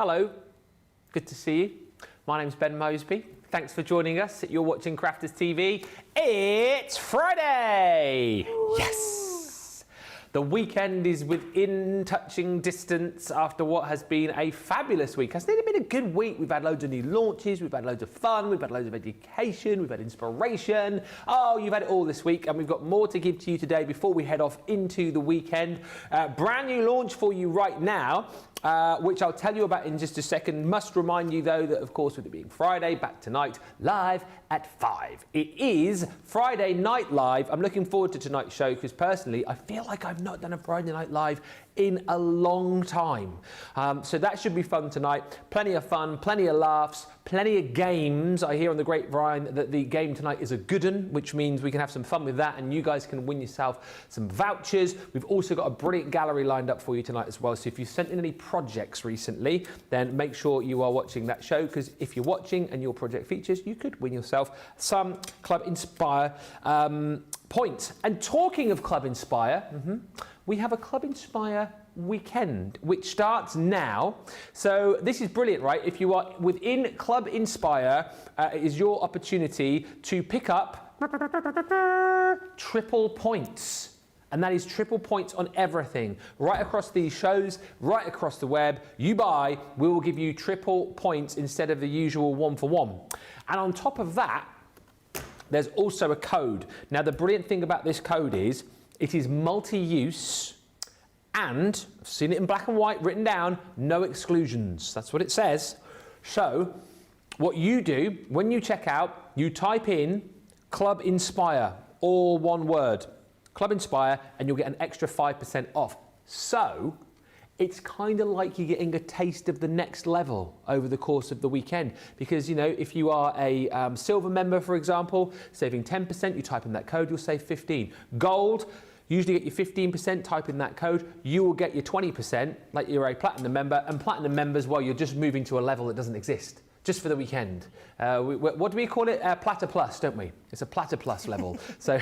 Hello, good to see you. My name's Ben Moseby. Thanks for joining us. You're watching Crafters TV. It's Friday! Yes! The weekend is within touching distance after what has been a fabulous week. Hasn't it been a good week? We've had loads of new launches, we've had loads of fun, we've had loads of education, we've had inspiration. Oh, you've had it all this week, and we've got more to give to you today before we head off into the weekend. Brand new launch for you right now. Which I'll tell you about in just a second. Must remind you though that of course with it being Friday, back tonight, live at 5. It is Friday Night Live. I'm looking forward to tonight's show because personally I feel like I've not done a Friday Night Live in a long time. So that should be fun tonight. Plenty of fun, plenty of laughs, plenty of games. I hear on the grapevine that the game tonight is a good one, which means we can have some fun with that and you guys can win yourself some vouchers. We've also got a brilliant gallery lined up for you tonight as well. So if you've sent in any projects recently, then make sure you are watching that show, because if you're watching and your project features, you could win yourself some Club Inspire points. And talking of Club Inspire, we have a Club Inspire weekend which starts now. So this is brilliant, right? If you are within Club Inspire, it is your opportunity to pick up triple points. And that is triple points on everything. Right across these shows, right across the web, you buy, we will give you triple points instead of the usual 1 for 1. And on top of that, there's also a code. Now the brilliant thing about this code is, it is multi-use and, I've seen it in black and white written down, no exclusions. That's what it says. So, what you do, when you check out, you type in Club Inspire, all one word. Club Inspire, and you'll get an extra 5% off. So, it's kind of like you're getting a taste of the next level over the course of the weekend. Because, you know, if you are a silver member, for example, saving 10%, you type in that code, you'll save 15. Gold, usually get your 15%, type in that code, you will get your 20%, like you're a platinum member. And platinum members, well, you're just moving to a level that doesn't exist. Just for the weekend. What do we call it? Platter Plus, don't we? It's a Platter Plus level. So,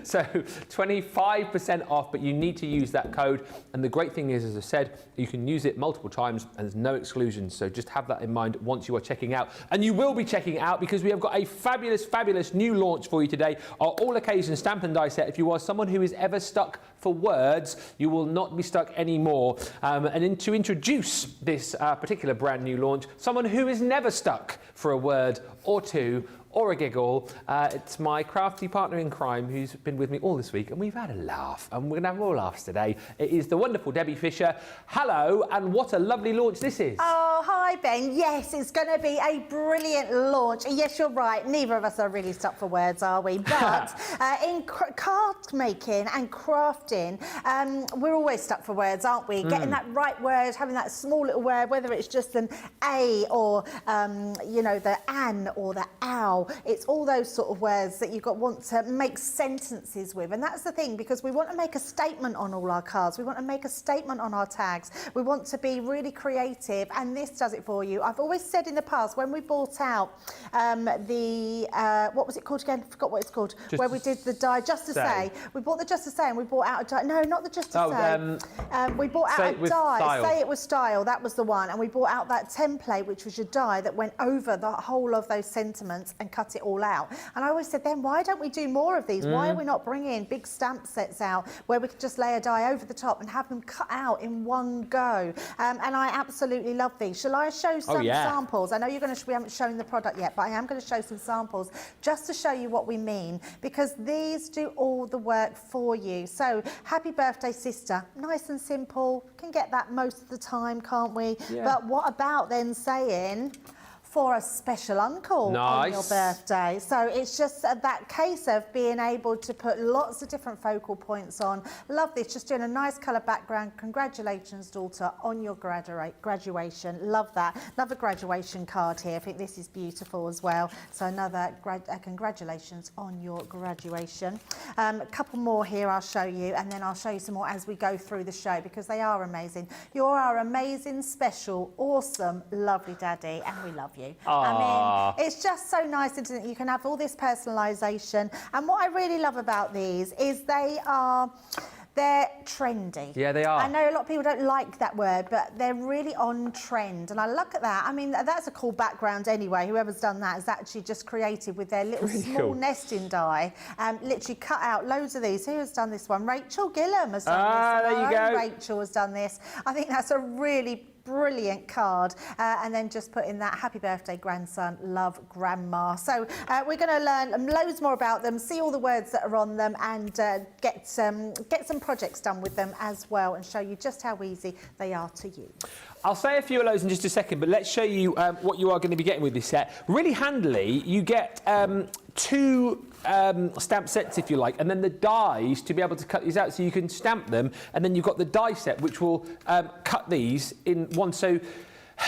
so 25% off, but you need to use that code. And the great thing is, as I said, you can use it multiple times and there's no exclusions. So just have that in mind once you are checking out. And you will be checking it out because we have got a fabulous, fabulous new launch for you today. Our all occasion stamp and die set. If you are someone who is ever stuck for words, you will not be stuck anymore. To introduce this particular brand new launch, someone who is never stuck for a word or two or a giggle. It's my crafty partner in crime who's been with me all this week, and we've had a laugh, and we're going to have more laughs today. It is the wonderful Debbie Fisher. Hello, and what a lovely launch this is. Oh, hi, Ben. Yes, it's going to be a brilliant launch. Yes, you're right. Neither of us are really stuck for words, are we? But in card making and crafting, we're always stuck for words, aren't we? Getting that right word, having that small little word, whether it's just an A or, you know, the an or the ow. It's all those sort of words that want to make sentences with. And that's the thing, because we want to make a statement on all our cards. We want to make a statement on our tags. We want to be really creative, and this does it for you. I've always said in the past, when we bought out what was it called again? I forgot what it's called. Where we did the die, Just to Say. We bought the Just to Say and we bought out a die. No, not the Just to Say. We bought out a die. Style. Say It With Style. That was the one. And we bought out that template, which was your die that went over the whole of those sentiments and cut it all out. And I always said, then why don't we do more of these? Why are we not bringing big stamp sets out where we could just lay a die over the top and have them cut out in one go? And I absolutely love these. Shall I show some samples? I know we haven't shown the product yet, but I am going to show some samples just to show you what we mean, because these do all the work for you. So happy birthday, sister. Nice and simple. Can get that most of the time, can't we? Yeah. But what about then saying, for a special uncle on your birthday? So it's just that case of being able to put lots of different focal points on. Love this, just doing a nice colour background. Congratulations, daughter, on your graduation. Love that. Another graduation card here. I think this is beautiful as well. So another congratulations on your graduation. A couple more here I'll show you, and then I'll show you some more as we go through the show, because they are amazing. You're our amazing, special, awesome, lovely daddy, and we love you. I mean, it's just so nice, isn't it? You can have all this personalisation. And what I really love about these is they are They're trendy. Yeah, they are. I know a lot of people don't like that word, but they're really on trend. And I look at that. I mean, that's a cool background anyway. Whoever's done that has actually just created with their little small nesting die, literally cut out loads of these. Who has done this one? Rachel Gillam has done this. There you go. Rachel has done this. I think that's a really brilliant card, and then just put in that happy birthday grandson, love grandma. So we're going to learn loads more about them, see all the words that are on them, and get some projects done with them as well, and show you just how easy they are to use. I'll say a few of those in just a second, but let's show you what you are going to be getting with this set. Really handily, you get 2 stamp sets, if you like, and then the dies to be able to cut these out so you can stamp them, and then you've got the die set which will cut these in one. So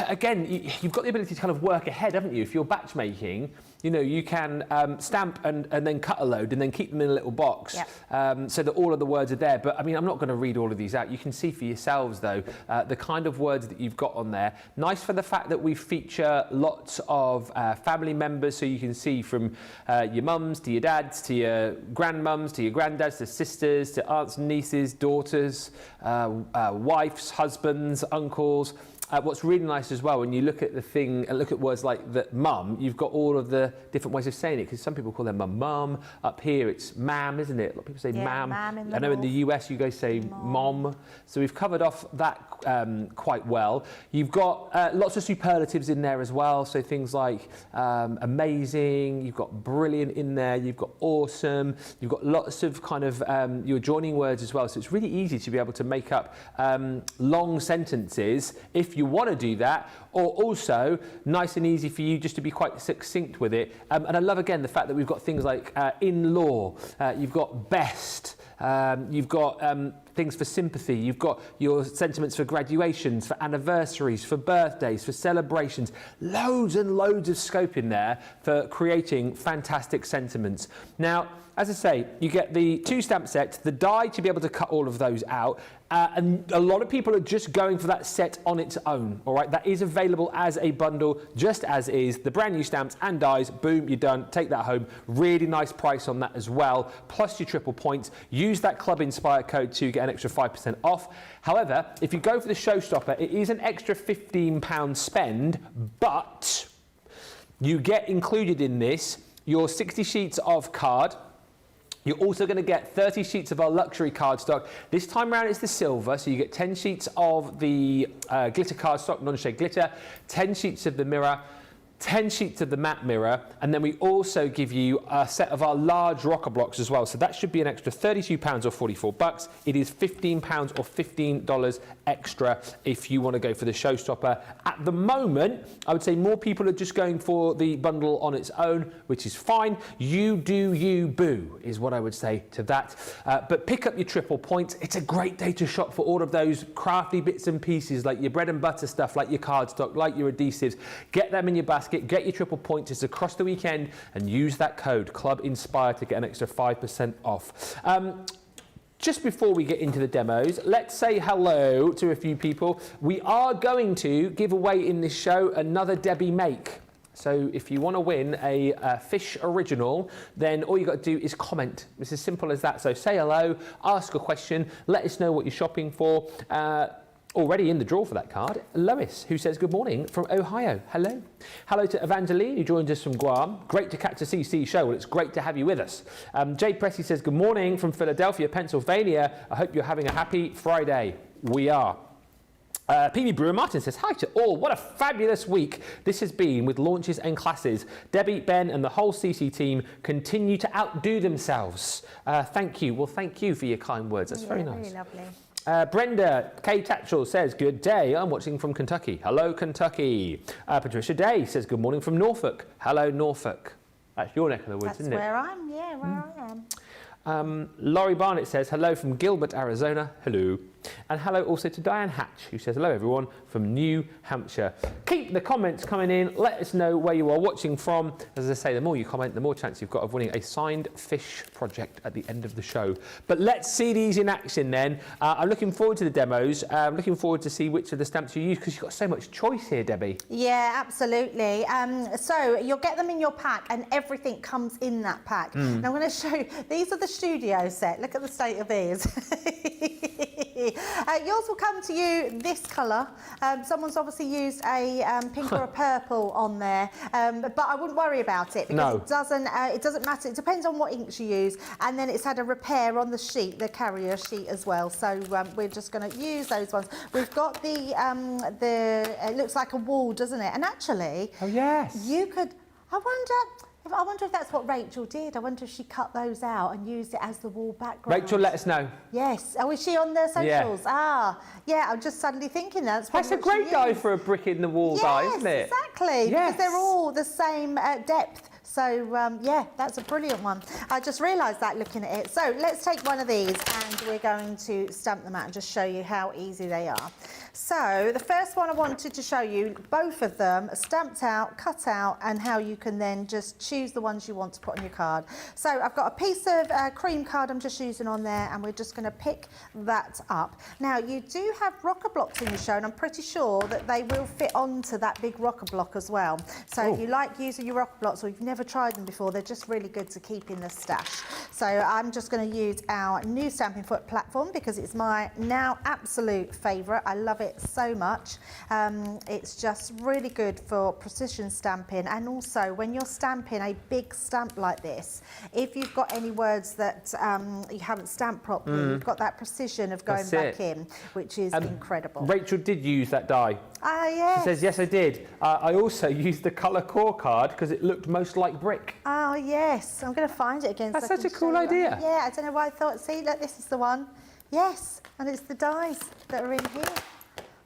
again, you've got the ability to kind of work ahead, haven't you? If you're batch making, you know, you can stamp and then cut a load and then keep them in a little box. Yep. So that all of the words are there. But I mean, I'm not going to read all of these out. You can see for yourselves though the kind of words that you've got on there. Nice for the fact that we feature lots of family members, so you can see from your mums to your dads to your grandmums to your granddads to sisters to aunts and nieces, daughters, wives, husbands, uncles. What's really nice as well, when you look at the thing and look at words like the mum, you've got all of the different ways of saying it, because some people call their mum mum. Up here it's mam, isn't it? A lot of people say mam. I know in the US you guys say mom. So we've covered off that quite well. You've got lots of superlatives in there as well. So things like amazing, you've got brilliant in there, you've got awesome, you've got lots of kind of your joining words as well. So it's really easy to be able to make up long sentences if you want to do that, or also nice and easy for you just to be quite succinct with it. And I love again the fact that we've got things like in-law, you've got best, you've got things for sympathy, you've got your sentiments for graduations, for anniversaries, for birthdays, for celebrations. Loads and loads of scope in there for creating fantastic sentiments. Now, as I say, you get the 2 stamp sets, the die to be able to cut all of those out, and a lot of people are just going for that set on its own, all right? That is available as a bundle, just as is. The brand new stamps and dies, boom, you're done. Take that home. Really nice price on that as well, plus your triple points. Use that Club Inspire code to get an extra 5% off. However, if you go for the showstopper, it is an extra £15 spend, but you get included in this your 60 sheets of card. You're also going to get 30 sheets of our luxury cardstock. This time around it's the silver, so you get 10 sheets of the glitter cardstock, non-shade glitter, 10 sheets of the mirror, 10 sheets of the matte mirror, and then we also give you a set of our large rocker blocks as well. So that should be an extra £32 or 44 bucks. It is £15 or $15 extra if you want to go for the showstopper. At the moment, I would say more people are just going for the bundle on its own, which is fine. You do you, boo, is what I would say to that. But pick up your triple points. It's a great day to shop for all of those crafty bits and pieces, like your bread and butter stuff, like your cardstock, like your adhesives. Get them in your basket. Get your triple points. It's across the weekend, and use that code Club Inspire to get an extra 5% off. Just before we get into the demos, let's say hello to a few people. We are going to give away in this show another Debbie make. So if you want to win a fish original, then all you got to do is comment. It's as simple as that. So say hello, ask a question, let us know what you're shopping for. Already in the draw for that card, Lois, who says good morning from Ohio. Hello. Hello to Evangeline, who joined us from Guam. Great to catch a CC show. Well, it's great to have you with us. Jade Pressy says good morning from Philadelphia, Pennsylvania. I hope you're having a happy Friday. We are. PB Brewer Martin says, hi to all. What a fabulous week this has been with launches and classes. Debbie, Ben and the whole CC team continue to outdo themselves. Thank you. Well, thank you for your kind words. That's very nice. Really lovely. Brenda K. Tatchell says, good day. I'm watching from Kentucky. Hello, Kentucky. Patricia Day says, good morning from Norfolk. Hello, Norfolk. That's your neck of the woods, isn't it? That's where I'm, where I am. Laurie Barnett says, hello from Gilbert, Arizona. Hello. And hello also to Diane Hatch, who says, hello everyone from New Hampshire. Keep the comments coming in. Let us know where you are watching from. As I say, the more you comment, the more chance you've got of winning a signed fish project at the end of the show. But let's see these in action then. I'm looking forward to the demos. I'm looking forward to see which of the stamps you use, because you've got so much choice here, Debbie. Yeah, absolutely. So you'll get them in your pack, and everything comes in that pack. And I'm going to show you, these are the studio set. Look at the state of these. Yours will come to you this colour. Someone's obviously used a pink or a purple on there, but I wouldn't worry about it, because it doesn't matter. It depends on what inks you use, and then it's had a repair on the sheet, the carrier sheet as well. So we're just going to use those ones. We've got the it looks like a wall, doesn't it? And actually, oh yes, you could. I wonder if that's what Rachel did. I wonder if she cut those out and used it as the wall background. Rachel, let us know. Yes. Oh, is she on the socials? Yeah. Yeah, I'm just suddenly thinking that's a great guy for a brick in the wall guy, isn't it? Exactly. Yes. Because they're all the same depth. So, yeah, that's a brilliant one. I just realised that looking at it. So let's take one of these and we're going to stamp them out and just show you how easy they are. So the first one I wanted to show you, both of them stamped out, cut out, and how you can then just choose the ones you want to put on your card. So I've got a piece of cream card I'm just using on there, and we're just going to pick that up. Now, you do have rocker blocks in your show, and I'm pretty sure that they will fit onto that big rocker block as well. So if you like using your rocker blocks, or you've never tried them before, they're just really good to keep in the stash. So I'm just going to use our new stamping foot platform, because it's my now absolute favourite. I love it so much. It's just really good for precision stamping, and also when you're stamping a big stamp like this, if you've got any words that you haven't stamped properly, you've got that precision of going back in, which is incredible. Rachel did use that die. Ah, yes. She says, yes, I did. I also used the colour core card because it looked most like brick. Oh, yes. I'm going to find it again. That's so such a cool idea. Yeah, I don't know why I thought, see, look, this is the one. Yes, and it's the dies that are in here.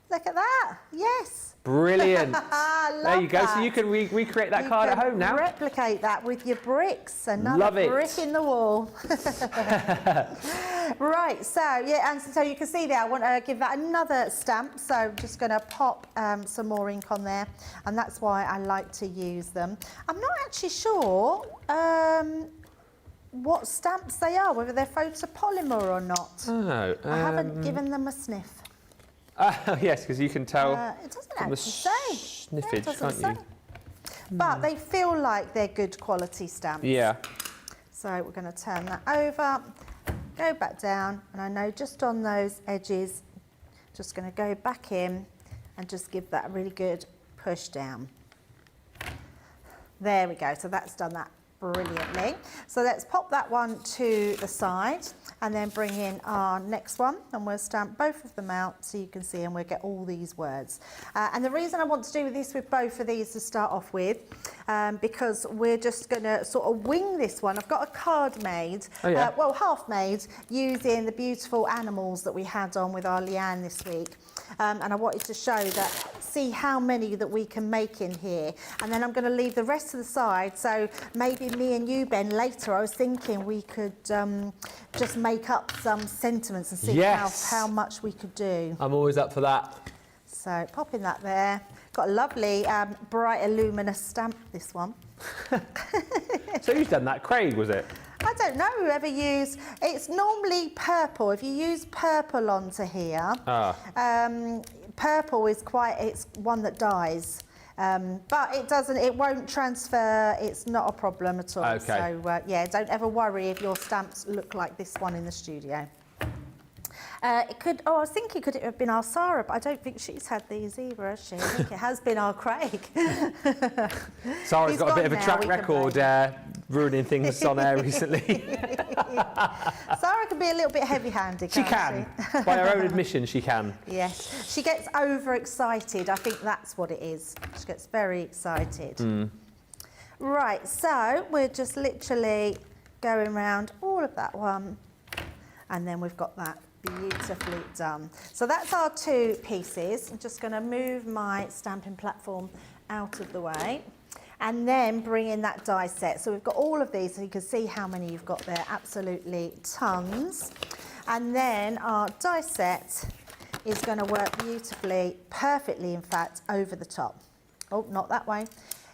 Look at that. Yes. Brilliant. There you go. So you can recreate that card at home now. Replicate that with your bricks. Another brick in the wall. Right. So yeah, and so you can see there. I want to give that another stamp. So I'm just going to pop some more ink on there, and that's why I like to use them. I'm not actually sure what stamps they are, whether they're photopolymer or not. Oh, I haven't given them a sniff. Yes, because you can tell it doesn't from the actually say. sniffage, can't you? But they feel like they're good quality stamps. Yeah. So we're going to turn that over, go back down, and I know just on those edges, just going to go back in and just give that a really good push down. There we go. So that's done that brilliantly. So let's pop that one to the side and then bring in our next one, and we'll stamp both of them out so you can see, and we'll get all these words. And the reason I want to do this with both of these to start off with, because we're just going to sort of wing this one. I've got a card made, well, half made, using the beautiful animals that we had on with our Leanne this week. And I wanted to show that, see how many that we can make in here. And then I'm going to leave the rest to the side. So maybe me and you, Ben, later, I was thinking we could just make up some sentiments and see how much we could do. I'm always up for that. So popping that there. Got a lovely bright luminous stamp, this one. So who's done that? Craig, was it? I don't know, whoever used, it's normally purple. If you use purple onto here, purple is it's one that dies. But it won't transfer, it's not a problem at all. Okay. So yeah, don't ever worry if your stamps look like this one in the studio. It could, I was thinking, could it have been our Sarah, but I don't think she's had these either, has she? I think it has been our Craig. Sarah's got a bit of a track record ruining things on air recently. Sarah can be a little bit heavy-handed, can't she? By her own admission, she can. Yes. She gets overexcited. I think that's what it is. She gets very excited. Right, so we're just literally going around all of that one, and then we've got that beautifully done. So that's our two pieces. I'm just going to move my stamping platform out of the way and then bring in that die set. So we've got all of these, so you can see how many you've got there, absolutely tons. And then our die set is going to work beautifully, perfectly, in fact, over the top. Oh, not that way.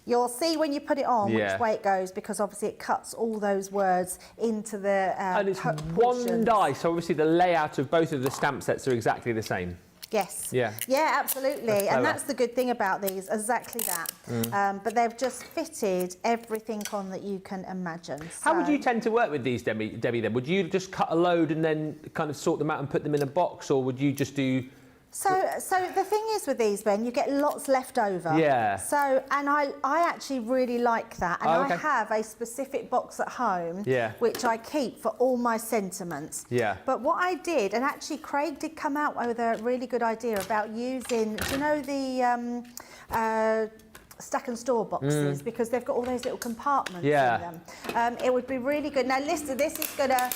You'll see when you put it on which way it goes, because obviously it cuts all those words into the and it's one die, so obviously the layout of both of the stamp sets are exactly the same. Yes. Yeah. Yeah, absolutely. And that's the good thing about these, exactly that. But they've just fitted everything on that you can imagine. How would you tend to work with these, Debbie, then? Would you just cut a load and then kind of sort them out and put them in a box, or would you just do... So the thing is with these, Ben, you get lots left over. Yeah. So, and I actually really like that. And I have a specific box at home, which I keep for all my sentiments. Yeah. But what I did, and actually Craig did come out with a really good idea about using, do you know the stack and store boxes, because they've got all those little compartments in them. It would be really good. Now listen, this is gonna,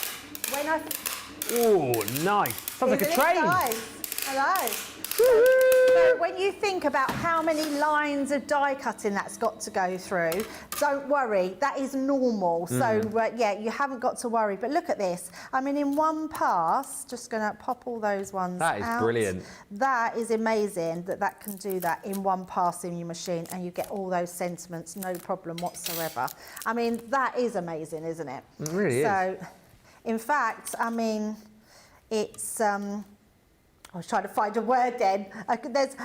when I... Oh, nice. Sounds like a train. Nice? Hello. So when you think about how many lines of die cutting that's got to go through, don't worry, that is normal. So yeah, you haven't got to worry. But look at this. I mean, in one pass, just going to pop all those ones out. That is brilliant. That is amazing that can do that in one pass in your machine, and you get all those sentiments, no problem whatsoever. I mean, that is amazing, isn't it? It really is. So, in fact, I mean, it's... I was trying to find a word then.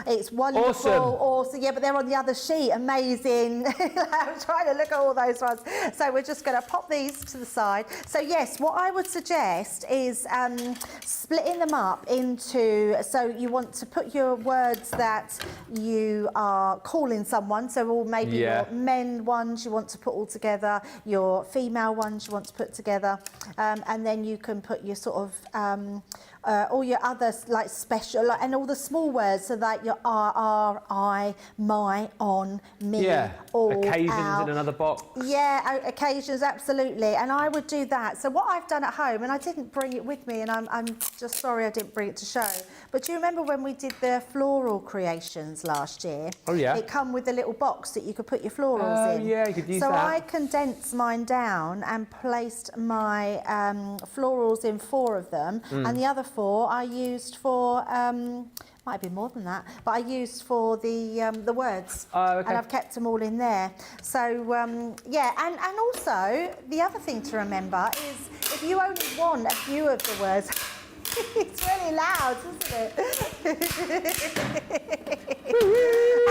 It's wonderful, awesome. Yeah, but they're on the other sheet. Amazing. I'm trying to look at all those ones. So we're just going to pop these to the side. So yes, what I would suggest is splitting them up into, so you want to put your words that you are calling someone. So all maybe your men ones you want to put all together, your female ones you want to put together, and then you can put your sort of all your other like special, like, and all the small words, so that your R, I, my, on, me, all, occasions our. in another box. Yeah, occasions, absolutely. And I would do that. So what I've done at home, and I didn't bring it with me, and I'm just sorry I didn't bring it to show, but do you remember when we did the floral creations last year? Oh yeah. It come with a little box that you could put your florals in. Yeah, you could use that. So I condensed mine down and placed my florals in 4 of them, and the other 4 I used for, might have been more than that, but I used for the words. Oh, okay. And I've kept them all in there. So, yeah, and also, the other thing to remember is if you only want a few of the words, it's really loud, isn't it?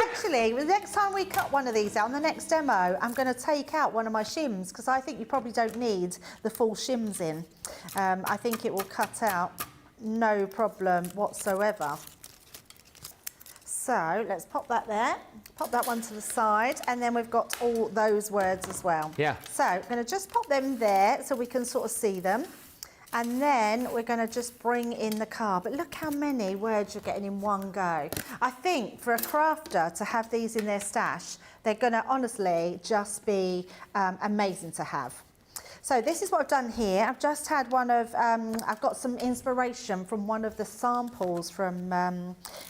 Actually, the next time we cut one of these out, on the next demo, I'm going to take out one of my shims, because I think you probably don't need the full shims in. I think it will cut out no problem whatsoever. So let's pop that there, pop that one to the side, and then we've got all those words as well. Yeah. So I'm going to just pop them there so we can sort of see them. And then we're going to just bring in the card. But look how many words you're getting in one go. I think for a crafter to have these in their stash, they're going to honestly just be amazing to have. So this is what I've done here. I've just had one of, I've got some inspiration from one of the samples from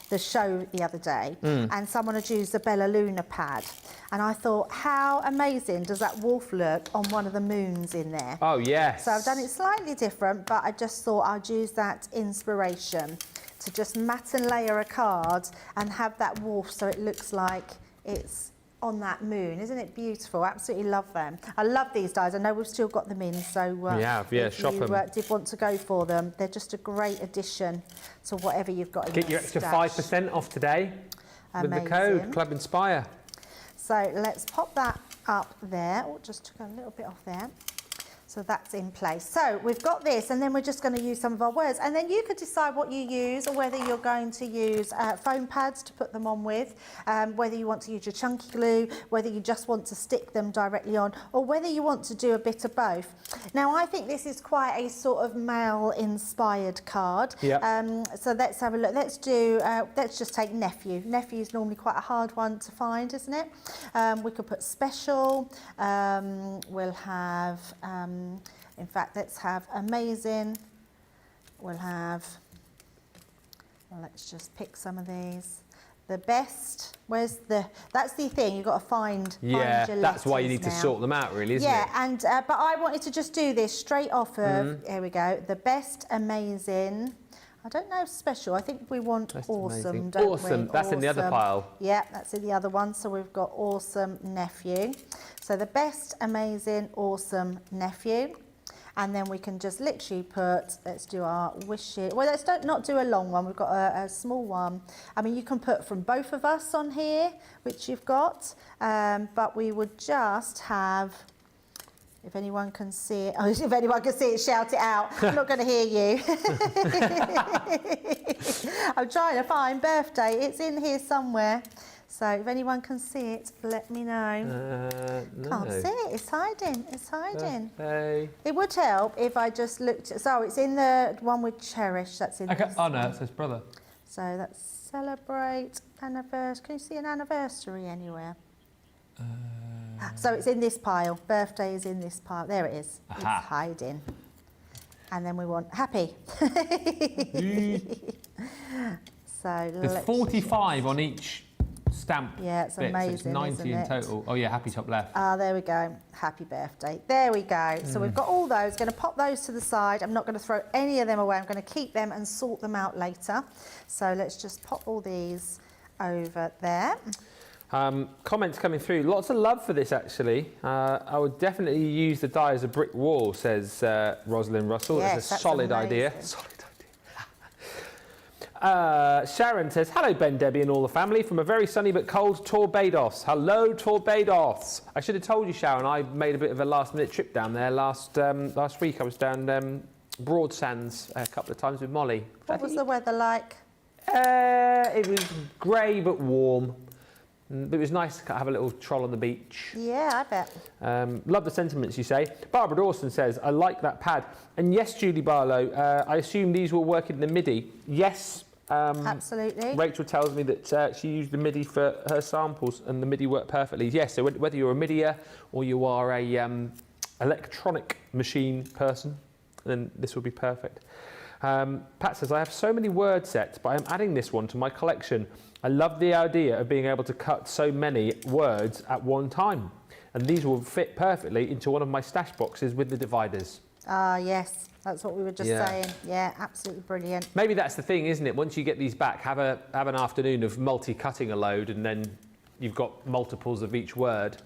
the show the other day. And someone had used the Bella Luna pad. And I thought, how amazing does that wolf look on one of the moons in there? Oh, yes. So I've done it slightly different, but I just thought I'd use that inspiration to just mat and layer a card and have that wolf so it looks like it's on that moon. Isn't it beautiful? Absolutely love them. I love these dies. I know we've still got them in, so if shop you them. Did want to go for them, they're just a great addition to whatever you've got in Get your extra stash. 5% off today with the code Club Inspire. So let's pop that up there. Oh, just took a little bit off there. So that's in place. So we've got this, and then we're just going to use some of our words. And then you could decide what you use, or whether you're going to use foam pads to put them on with, whether you want to use your chunky glue, whether you just want to stick them directly on, or whether you want to do a bit of both. Now, I think this is quite a sort of male-inspired card. Yeah. So let's have a look. Let's do, let's just take nephew. Nephew is normally quite a hard one to find, isn't it? We could put special. We'll have... in fact, let's have amazing. We'll have, well, let's just pick some of these. the best. That's the thing, you've got to find your that's why you need letters to now. sort them out, really, isn't it? Yeah, and but I wanted to just do this straight off of, here we go, the best amazing, I don't know special, I think we want Best awesome, amazing. don't Awesome, we? that's in the other pile. Yeah, that's in the other one, so we've got awesome nephew. So the best amazing awesome nephew. And then we can just literally put, let's do our wishes. Well, let's not do a long one. We've got a small one. I mean, you can put from both of us on here, which you've got. But we would just have, if anyone can see it, if anyone can see it, shout it out. I'm not going to hear you. I'm trying to find birthday. It's in here somewhere. So if anyone can see it, let me know. No. Can't see it, it's hiding, it's hiding. Birthday. It would help if I just looked at, so it's in the one with Cherish, that's in Okay. this Oh no, one. it says brother. So that's celebrate, anniversary, can you see an anniversary anywhere? So it's in this pile, birthday is in this pile, there it is, Aha. it's hiding. And then we want happy. So There's let's 45 on each stamp. Yeah, it's bit, so amazing, 90 isn't in it? total. Oh yeah, happy top left. Ah, there we go. Happy birthday. There we go. So we've got all those. Going to pop those to the side. I'm not going to throw any of them away. I'm going to keep them and sort them out later. So let's just pop all these over there. Comments coming through. Lots of love for this, actually. I would definitely use the die as a brick wall, says Rosalind Russell. Yes, it's a that's solid idea. amazing. Solid idea. Sharon says, hello, Ben, Debbie and all the family from a very sunny but cold Torbados. Hello, Torbados. I should have told you, Sharon, I made a bit of a last-minute trip down there last week. I was down Broadsands a couple of times with Molly. What was the weather like? It was grey but warm. But it was nice to have a little troll on the beach. Yeah, I bet. Love the sentiments you say. Barbara Dawson says, I like that pad. And yes, Julie Barlow, I assume these will work in the MIDI. Yes. Absolutely. Rachel tells me that she used the MIDI for her samples and the MIDI worked perfectly. Yes, so whether you're a MIDIer or you are a electronic machine person, then this will be perfect. Pat says, I have so many word sets, but I'm adding this one to my collection. I love the idea of being able to cut so many words at one time. And these will fit perfectly into one of my stash boxes with the dividers. Ah, yes. That's what we were just Yeah. saying. Yeah, absolutely brilliant. Maybe that's the thing, isn't it? Once you get these back, have an afternoon of multi-cutting a load, and then you've got multiples of each word.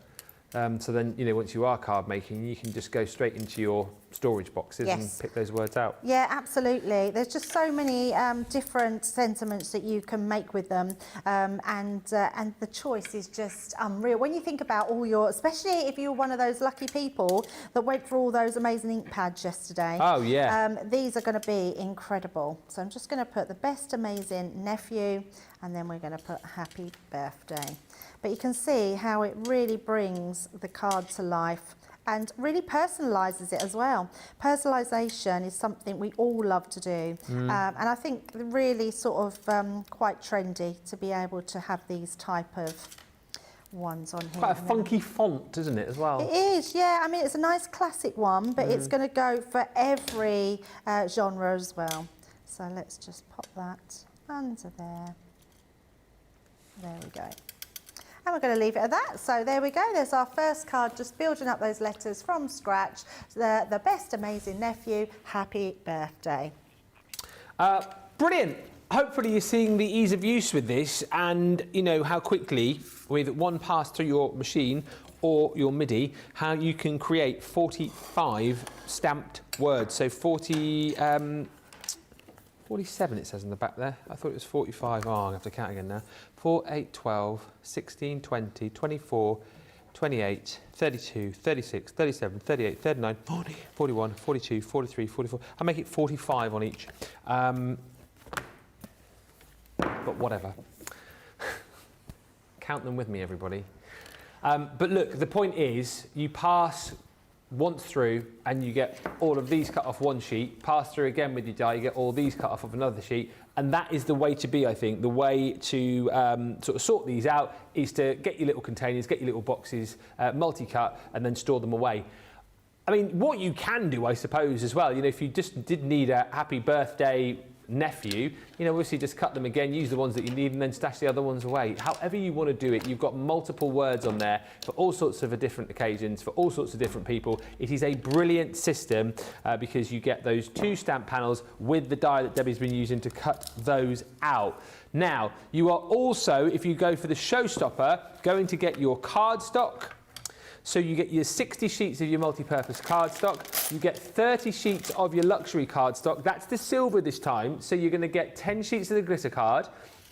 So then, you know, once you are card making, you can just go straight into your storage boxes and Yes. pick those words out. Yeah, absolutely. There's just so many different sentiments that you can make with them, and the choice is just unreal. When you think about all your, especially if you're one of those lucky people that went for all those amazing ink pads yesterday. Oh, yeah. These are going to be incredible. So I'm just going to put the best amazing nephew, and then we're going to put happy birthday. But you can see how it really brings the card to life and really personalises it as well. Personalisation is something we all love to do. And I think really sort of quite trendy to be able to have these type of ones on here. Quite a funky font, isn't it, as well? It is, yeah. I mean, it's a nice classic one, but it's going to go for every genre as well. So let's just pop that under there. There we go. And we're going to leave it at that. So there we go. There's our first card, just building up those letters from scratch. The best amazing nephew, happy birthday. Brilliant. Hopefully you're seeing the ease of use with this, and you know how quickly, with one pass through your machine or your MIDI, how you can create 45 stamped words. So 47 it says in the back there. I thought it was 45. Oh, I'm going to have to count again now. 4, 8, 12, 16, 20, 24, 28, 32, 36, 37, 38, 39, 40, 41, 42, 43, 44. I make it 45 on each. But whatever. Count them with me, everybody. But look, the point is, you pass once through and you get all of these cut off one sheet, pass through again with your die, you get all these cut off of another sheet, and that is the way to be, I think. The way to sort of sort these out is to get your little containers, get your little boxes, multi-cut, and then store them away. I mean, what you can do, I suppose, as well, you know, if you just did need a happy birthday nephew, you know, obviously just cut them again, use the ones that you need and then stash the other ones away. However you want to do it, you've got multiple words on there for all sorts of different occasions, for all sorts of different people. It is a brilliant system because you get those 2 stamp panels with the die that Debbie's been using to cut those out. Now, you are also, if you go for the showstopper, going to get your cardstock. So you get your 60 sheets of your multi-purpose cardstock, you get 30 sheets of your luxury cardstock, that's the silver this time, so you're going to get 10 sheets of the glitter card,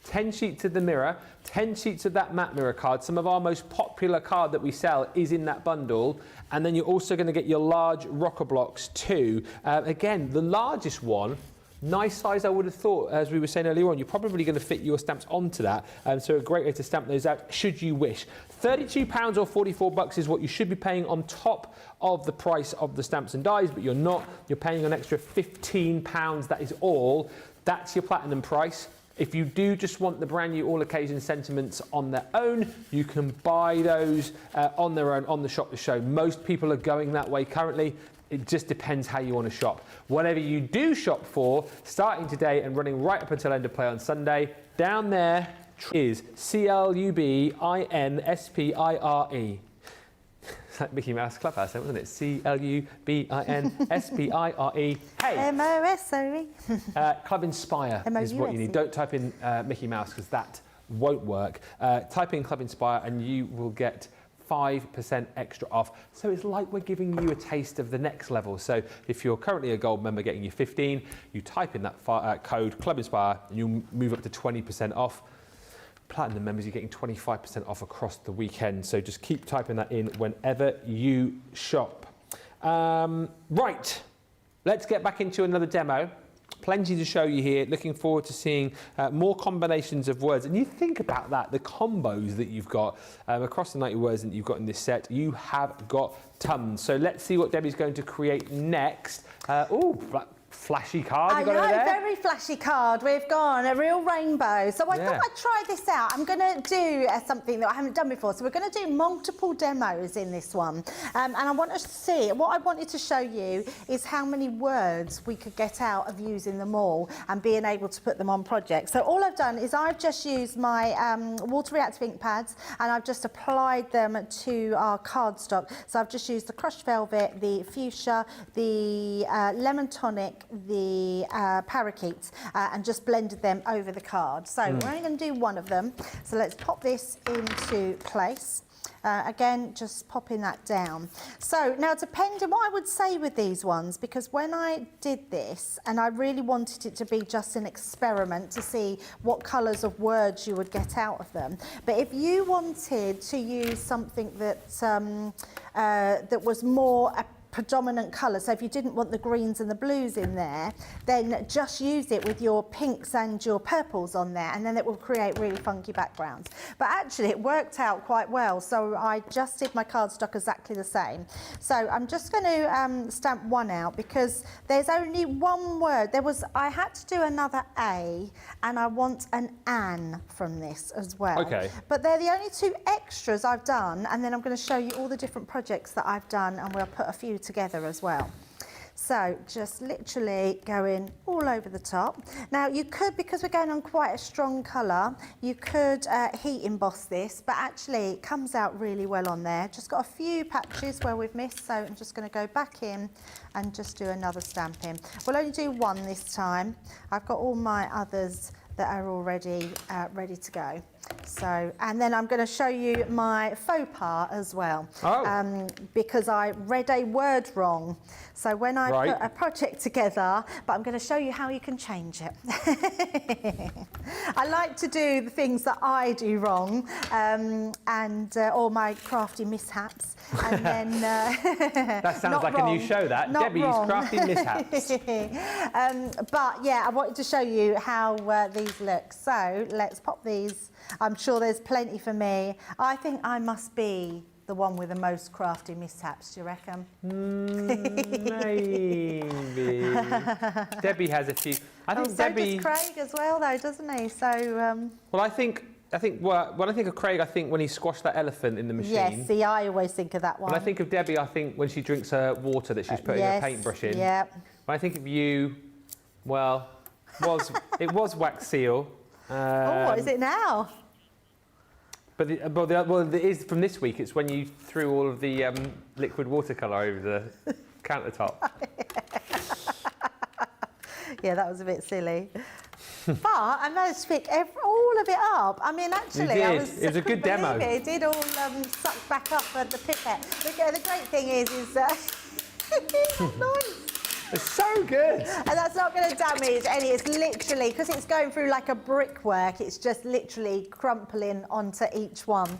10 sheets of the mirror, 10 sheets of that matte mirror card. Some of our most popular card that we sell is in that bundle, and then you're also going to get your large rocker blocks too. Again, the largest one, nice size I would have thought, as we were saying earlier on, you're probably going to fit your stamps onto that, so a great way to stamp those out should you wish. £32 or $44 is what you should be paying on top of the price of the stamps and dies, but you're not. You're paying an extra £15, that is all. That's your platinum price. If you do just want the brand new all occasion sentiments on their own, you can buy those on their own on the shop to show. Most people are going that way currently. It just depends how you want to shop. Whatever you do shop for, starting today and running right up until end of play on Sunday, down there is CLUBINSPIRE. It's like Mickey Mouse Clubhouse, wasn't it? CLUBINSPIRE. Hey! MOSOE. Club Inspire is what you need. Don't type in Mickey Mouse because that won't work. Type in Club Inspire and you will get 5% extra off. So it's like we're giving you a taste of the next level. So if you're currently a gold member getting you 15, you type in that code Club Inspire and you'll move up to 20% off. Platinum members, you're getting 25% off across the weekend. So just keep typing that in whenever you shop. Right, let's get back into another demo. Plenty to show you here. Looking forward to seeing more combinations of words. And you think about that, the combos that you've got across the 90 words that you've got in this set, you have got tons. So let's see what Debbie's going to create next. Flashy card you got over there. Very flashy card. We've gone a real rainbow. So I thought I'd try this out. I'm going to do something that I haven't done before. So we're going to do multiple demos in this one. And I want to see, what I wanted to show you is how many words we could get out of using them all and being able to put them on projects. So all I've done is I've just used my water reactive ink pads and I've just applied them to our cardstock. So I've just used the crushed velvet, the fuchsia, the lemon tonic, the parakeets and just blended them over the card. So we're only going to do one of them. So let's pop this into place. Again, just popping that down. So now depending what I would say with these ones, because when I did this and I really wanted it to be just an experiment to see what colours of words you would get out of them. But if you wanted to use something that that was more a predominant colour, so if you didn't want the greens and the blues in there, then just use it with your pinks and your purples on there, and then it will create really funky backgrounds. But actually it worked out quite well, so I just did my cardstock exactly the same. So I'm just going to stamp one out because there's only one word. I had to do another A and I want an an from this as well. Okay. But they're the only two extras I've done, and then I'm going to show you all the different projects that I've done, and we'll put a few together as well. So just literally going all over the top. Now you could, because we're going on quite a strong colour, you could heat emboss this, but actually it comes out really well on there. Just got a few patches where we've missed, so I'm just going to go back in and just do another stamping. We'll only do one this time. I've got all my others that are already ready to go. So, and then I'm going to show you my faux pas as well, because I read a word wrong. So when I put a project together, but I'm going to show you how you can change it. I like to do the things that I do wrong, or my crafty mishaps, and then that sounds like wrong. A new show. That Debbie's crafty mishaps. But yeah, I wanted to show you how these look. So let's pop these. I'm sure there's plenty for me. I think I must be the one with the most crafty mishaps, do you reckon? Maybe. Debbie has a few. I think Debbie does Craig as well, though, doesn't he? So. Well, I think when I think of Craig, I think when he squashed that elephant in the machine. Yes, see, I always think of that one. When I think of Debbie, I think when she drinks her water that she's putting her paintbrush in. Yeah. When I think of you, well, it was wax seal. What is it now? But it is from this week. It's when you threw all of the liquid watercolour over the countertop. Yeah, that was a bit silly. But I managed to pick all of it up. I mean, actually, it was a good demo. It did all suck back up at the pipette. The great thing is nice. It's so good. And that's not going to damage any. It's literally, because it's going through like a brickwork, it's just literally crumpling onto each one.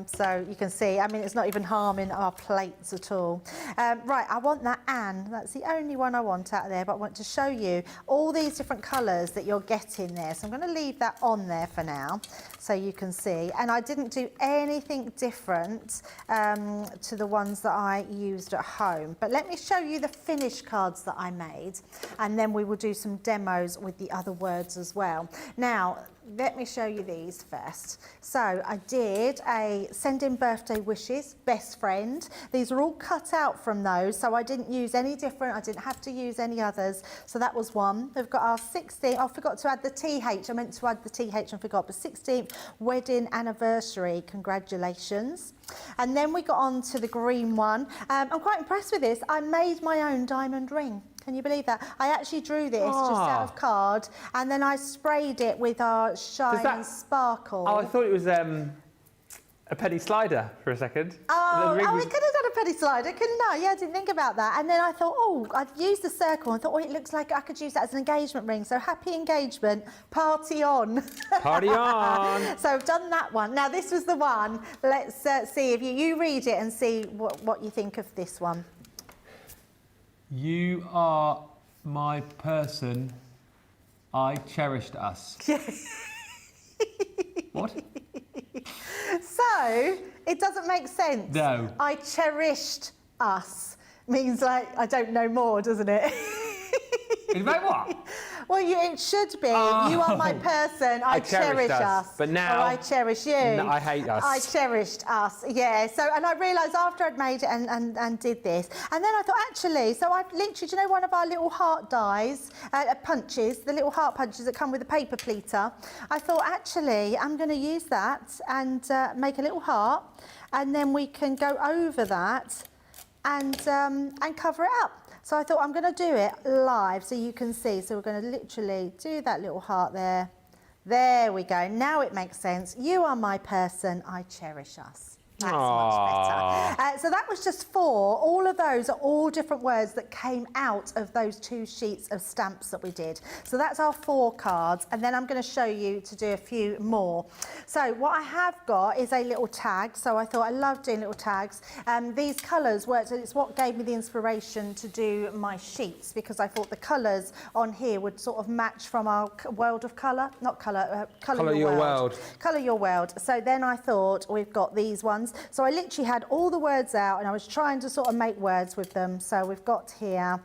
So you can see, I mean, it's not even harming our plates at all. Right, I want that Anne. That's the only one I want out of there, but I want to show you all these different colours that you're getting there. So I'm going to leave that on there for now, so you can see. And I didn't do anything different to the ones that I used at home. But let me show you the finished cards that I made, and then we will do some demos with the other words as well. Now, let me show you these first. So I did a send in birthday wishes, best friend. These are all cut out from those, so I didn't use any different. I didn't have to use any others. So that was one. We've got our 16th, I forgot to add the TH. I meant to add the TH and forgot, but 16th wedding anniversary, congratulations. And then we got on to the green one. I'm quite impressed with this. I made my own diamond ring. Can you believe that? I actually drew this just out of card, and then I sprayed it with our Shine and Sparkle. Oh, I thought it was a penny slider for a second. Oh, we could have done a penny slider, couldn't I? Yeah, I didn't think about that. And then I thought, oh, I'd used the circle and thought, oh, it looks like I could use that as an engagement ring. So happy engagement, party on. Party on. So I've done that one. Now, this was the one. Let's see if you read it and see what you think of this one. You are my person. I cherished us. What? So, it doesn't make sense. No. I cherished us. Means like, I don't know more, doesn't it? About what? Well, it should be. You are my person. I cherish us. But now, or I cherish you. No, I hate us. I cherished us. Yeah. So, and I realised after I'd made it and did this, and then I thought, actually, so I literally, do you know one of our little heart dies, punches, the little heart punches that come with a paper pleater? I thought, actually, I'm going to use that and make a little heart, and then we can go over that and cover it up. So I thought I'm going to do it live so you can see. So we're going to literally do that little heart there. There we go. Now it makes sense. You are my person. I cherish us. That's much better. So that was just 4. All of those are all different words that came out of those 2 sheets of stamps that we did. So that's our 4 cards. And then I'm going to show you to do a few more. So what I have got is a little tag. So I thought I love doing little tags. These colours worked. It's what gave me the inspiration to do my sheets, because I thought the colours on here would sort of match from our world of colour. Not colour, colour your world. Colour your world. So then I thought we've got these ones. So I literally had all the words out and I was trying to sort of make words with them. So we've got here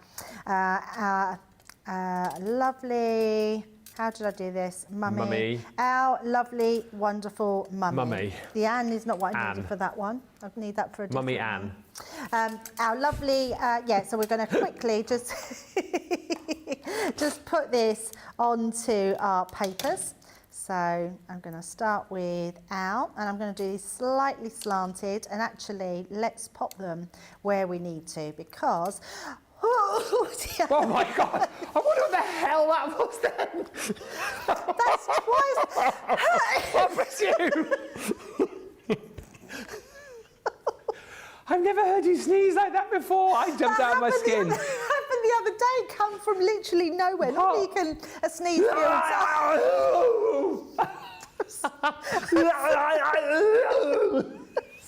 lovely, how did I do this? Mummy. Our lovely, wonderful mummy. Mummy. The Anne is not what I needed for that one. I need that for a different Mummy one. Anne. Our lovely, so we're going to quickly just, just put this onto our papers. So I'm going to start with Al, and I'm going to do these slightly slanted, and actually let's pop them where we need to, because oh, dear. Oh my God! I wonder what the hell that was then. That's twice. Oh, bless you. I've never heard you sneeze like that before. I jumped out of my skin. That happened the other day. Come from literally nowhere. Normally you can sneeze through.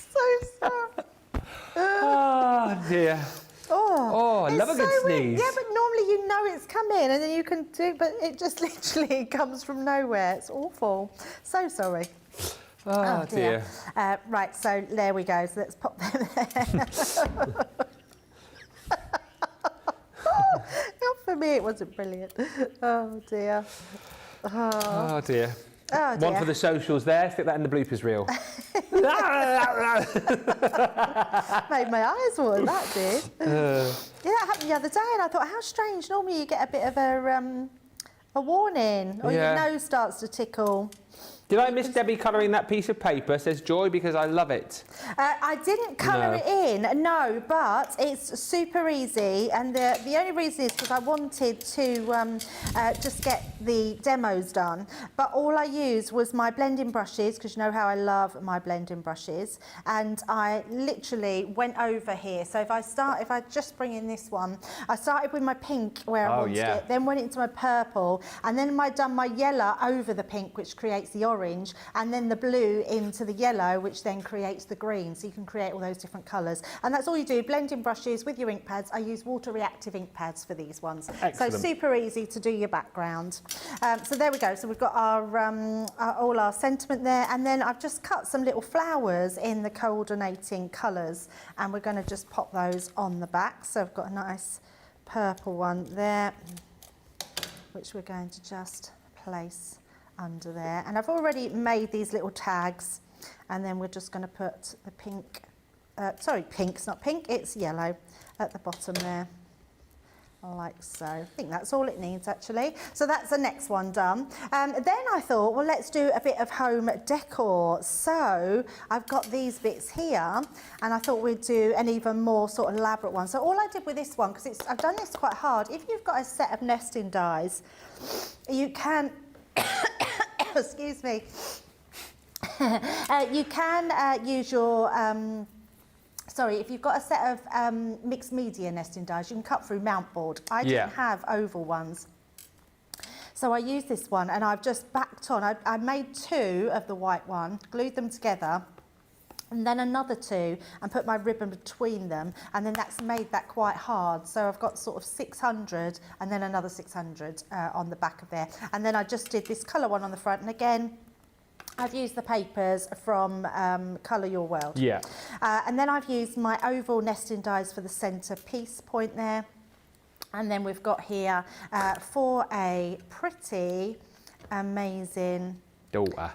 So sorry. Oh dear. Oh, I love a good sneeze. Yeah, but normally you know it's coming and then you can do, but it just literally comes from nowhere. It's awful. So sorry. Oh dear. Right, so there we go. So let's pop them there. Not for me, it wasn't brilliant. Oh dear. Oh dear. Oh dear. One for the socials there. Stick that in the bloopers reel. Made my eyes water, that did. Yeah, that happened the other day, and I thought, how strange. Normally you get a bit of A warning, or Yeah. your nose starts to tickle. Did I miss Debbie colouring that piece of paper? Says Joy, because I love it. I didn't colour No. it in, no, but it's super easy. And the only reason is because I wanted to just get the demos done. But all I used was my blending brushes, because you know how I love my blending brushes. And I literally went over here. So if I just bring in this one, I started with my pink where I wanted it, then went into my purple, and then I done my yellow over the pink, which creates the orange, and then the blue into the yellow, which then creates the green. So you can create all those different colours. And that's all you do, blending brushes with your ink pads. I use water reactive ink pads for these ones. Excellent. So super easy to do your background. So there we go. So we've got all our sentiment there. And then I've just cut some little flowers in the coordinating colours. And we're going to just pop those on the back. So I've got a nice purple one there, which we're going to just place under there. And I've already made these little tags, and then we're just going to put the pink, sorry, pink's not pink, it's yellow at the bottom there, like so. I think that's all it needs actually. So that's the next one done. Then I thought, well, let's do a bit of home decor. So I've got these bits here, and I thought we'd do an even more sort of elaborate one. So all I did with this one, because I've done this quite hard, if you've got a set of nesting dies, you can excuse me. You can use your, if you've got a set of mixed media nesting dies, you can cut through mount board. I didn't have oval ones. So I used this one, and I've just backed on. I made two of the white one, glued them together, and then another two, and put my ribbon between them, and then that's made that quite hard. So I've got sort of 600 and then another 600 on the back of there. And then I just did this colour one on the front, and again, I've used the papers from Colour Your World. Yeah. And then I've used my oval nesting dies for the centre piece point there. And then we've got here for a pretty, amazing daughter.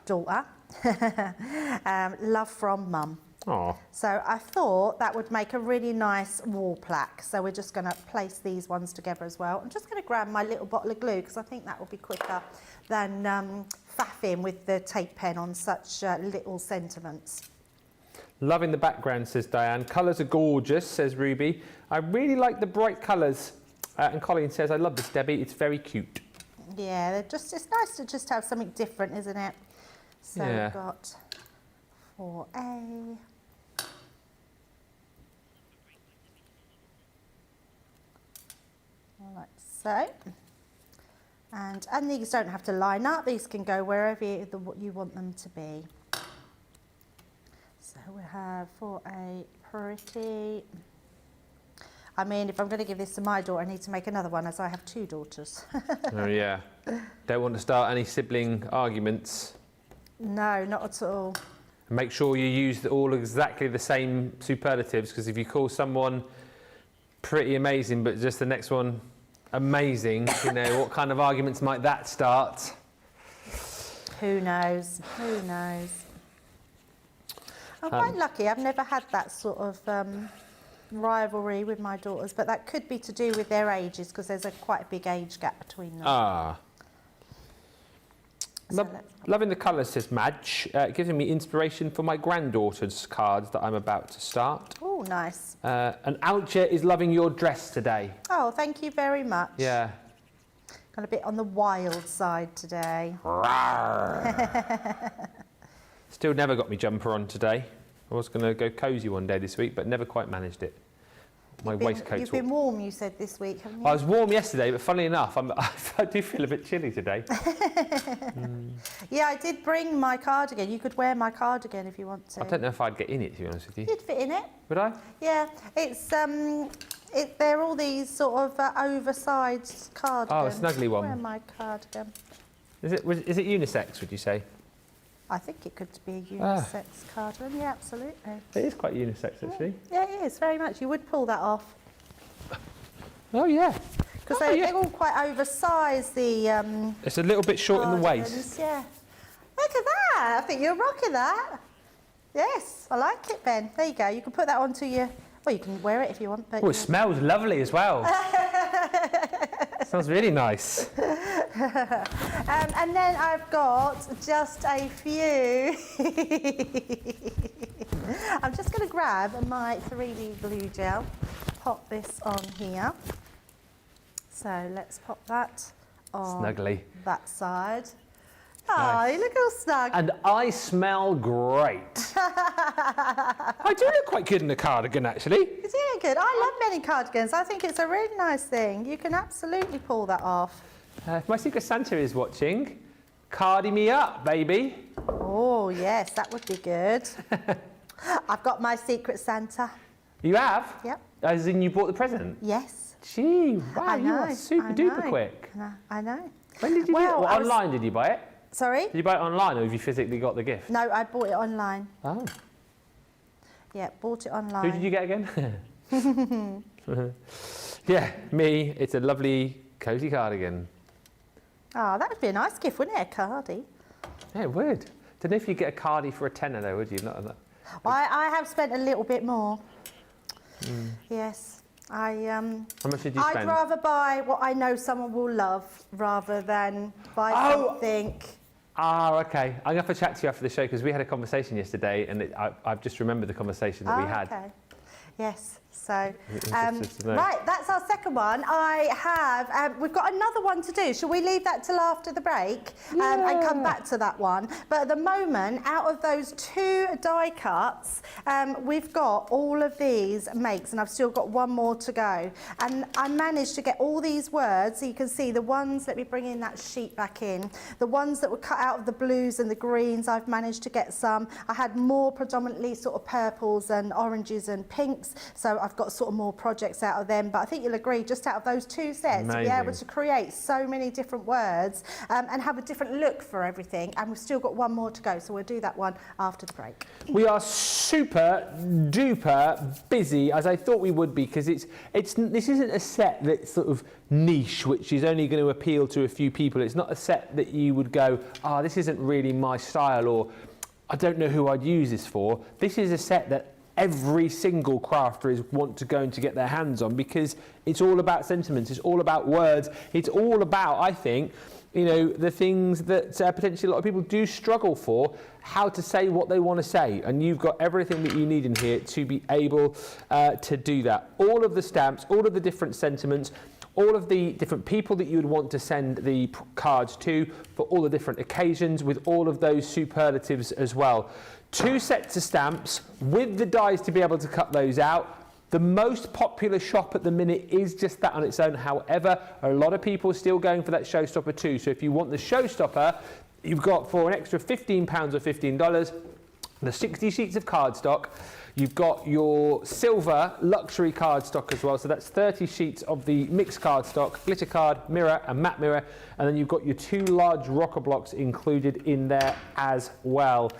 Love from Mum. Oh. So I thought that would make a really nice wall plaque. So we're just going to place these ones together as well. I'm just going to grab my little bottle of glue, because I think that will be quicker than faffing with the tape pen on such little sentiments. Loving the background, says Diane. Colours are gorgeous, says Ruby. I really like the bright colours. And Colleen says, I love this, Debbie. It's very cute. Yeah, it's nice to just have something different, isn't it? So we've got 4A. Like so. And these don't have to line up. These can go wherever you want them to be. So we have 4A pretty. I mean, if I'm going to give this to my daughter, I need to make another one, as I have two daughters. Oh, yeah. Don't want to start any sibling arguments. No, not at all. Make sure you use all exactly the same superlatives, because if you call someone pretty amazing, but just the next one amazing, you know, what kind of arguments might that start? Who knows? Who knows? I'm quite lucky. I've never had that sort of rivalry with my daughters, but that could be to do with their ages, because there's quite a big age gap between them. Ah. So Loving the colours, says Madge. Giving me inspiration for my granddaughter's cards that I'm about to start. Oh, nice. And Alcia is loving your dress today. Oh, thank you very much. Yeah. Got a bit on the wild side today. Still never got me jumper on today. I was going to go cosy one day this week, but never quite managed it. My waistcoat's You've been warm, you said, this week, haven't you? I was warm yesterday, but funnily enough, I do feel a bit chilly today. Yeah, I did bring my cardigan. You could wear my cardigan if you want to. I don't know if I'd get in it, to be honest with you. You'd fit in it. Would I? Yeah, it's they're all these sort of oversized cardigans. Oh, a snuggly one. Wear my cardigan. Is it unisex, would you say? I think it could be a unisex cardigan. Yeah, absolutely. It is quite unisex, actually. Yeah, it is very much. You would pull that off Oh, yeah. because they're all quite oversized. The It's a little bit short in the cardigans, waist. Yeah. Look at that. I think you're rocking that. Yes, I like it, Ben. There you go. You can put that onto your... Well, you can wear it if you want. But Oh, it smells lovely as well. Smells really nice. And then I've got just a few. I'm just going to grab my 3D glue gel, pop this on here. So let's pop that on Snuggly. that side. Nice. Oh, you look all snug. And I smell great. I do look quite good in a cardigan, actually. You do look good. I love many cardigans. I think it's a really nice thing. You can absolutely pull that off. If my Secret Santa is watching, cardi me up, baby. Oh, yes, that would be good. I've got my Secret Santa. You have? Yep. As in you bought the present? Yes. Gee, wow, I you know, are super I duper know. quick. I know. When did you do it? Well, Well, I was- online did you buy it? Sorry? Did you buy it online or have you physically got the gift? No, I bought it online. Oh. Yeah, bought it online. Who did you get again? Yeah, me. It's a lovely, cosy cardigan. Oh, that would be a nice gift, wouldn't it? A cardie. Yeah, it would. Don't know if you'd get a cardie for a tenner though, would you? Not. I have spent a little bit more. Yes. How much did you I'd spend? rather buy what I know someone will love rather than buy something. Ah, okay. I'm going to have to chat to you after the show because we had a conversation yesterday and I've just remembered the conversation that we had. Okay. Yes. So, Interested to know. right, that's our second one. I have, we've got another one to do. Shall we leave that till after the break and come back to that one? But at the moment, out of those 2 die cuts, we've got all of these makes, and I've still got one more to go. And I managed to get all these words, so you can see the ones, let me bring in that sheet back in, the ones that were cut out of the blues and the greens, I've managed to get some. I had more predominantly sort of purples and oranges and pinks, so I've got sort of more projects out of them, but I think you'll agree just out of those 2 sets to be able to create so many different words and have a different look for everything, and we've still got one more to go, so we'll do that one after the break. We are super duper busy, as I thought we would be, because this isn't a set that's sort of niche, which is only going to appeal to a few people. It's not a set that you would go, this isn't really my style, or I don't know who I'd use this for. This is a set that every single crafter is want to go and to get their hands on, because it's all about sentiments, it's all about words, it's all about, I think, you know, the things that potentially a lot of people do struggle for, how to say what they want to say, and you've got everything that you need in here to be able to do that. All of the stamps, all of the different sentiments, all of the different people that you would want to send the cards to for all the different occasions, with all of those superlatives as well. 2 sets of stamps with the dies to be able to cut those out. The most popular shop at the minute is just that on its own. However, a lot of people are still going for that showstopper too. So if you want the showstopper, you've got for an extra £15 or $15, the 60 sheets of cardstock. You've got your silver luxury cardstock as well. So that's 30 sheets of the mixed cardstock, glitter card, mirror and matte mirror. And then you've got your 2 large rocker blocks included in there as well.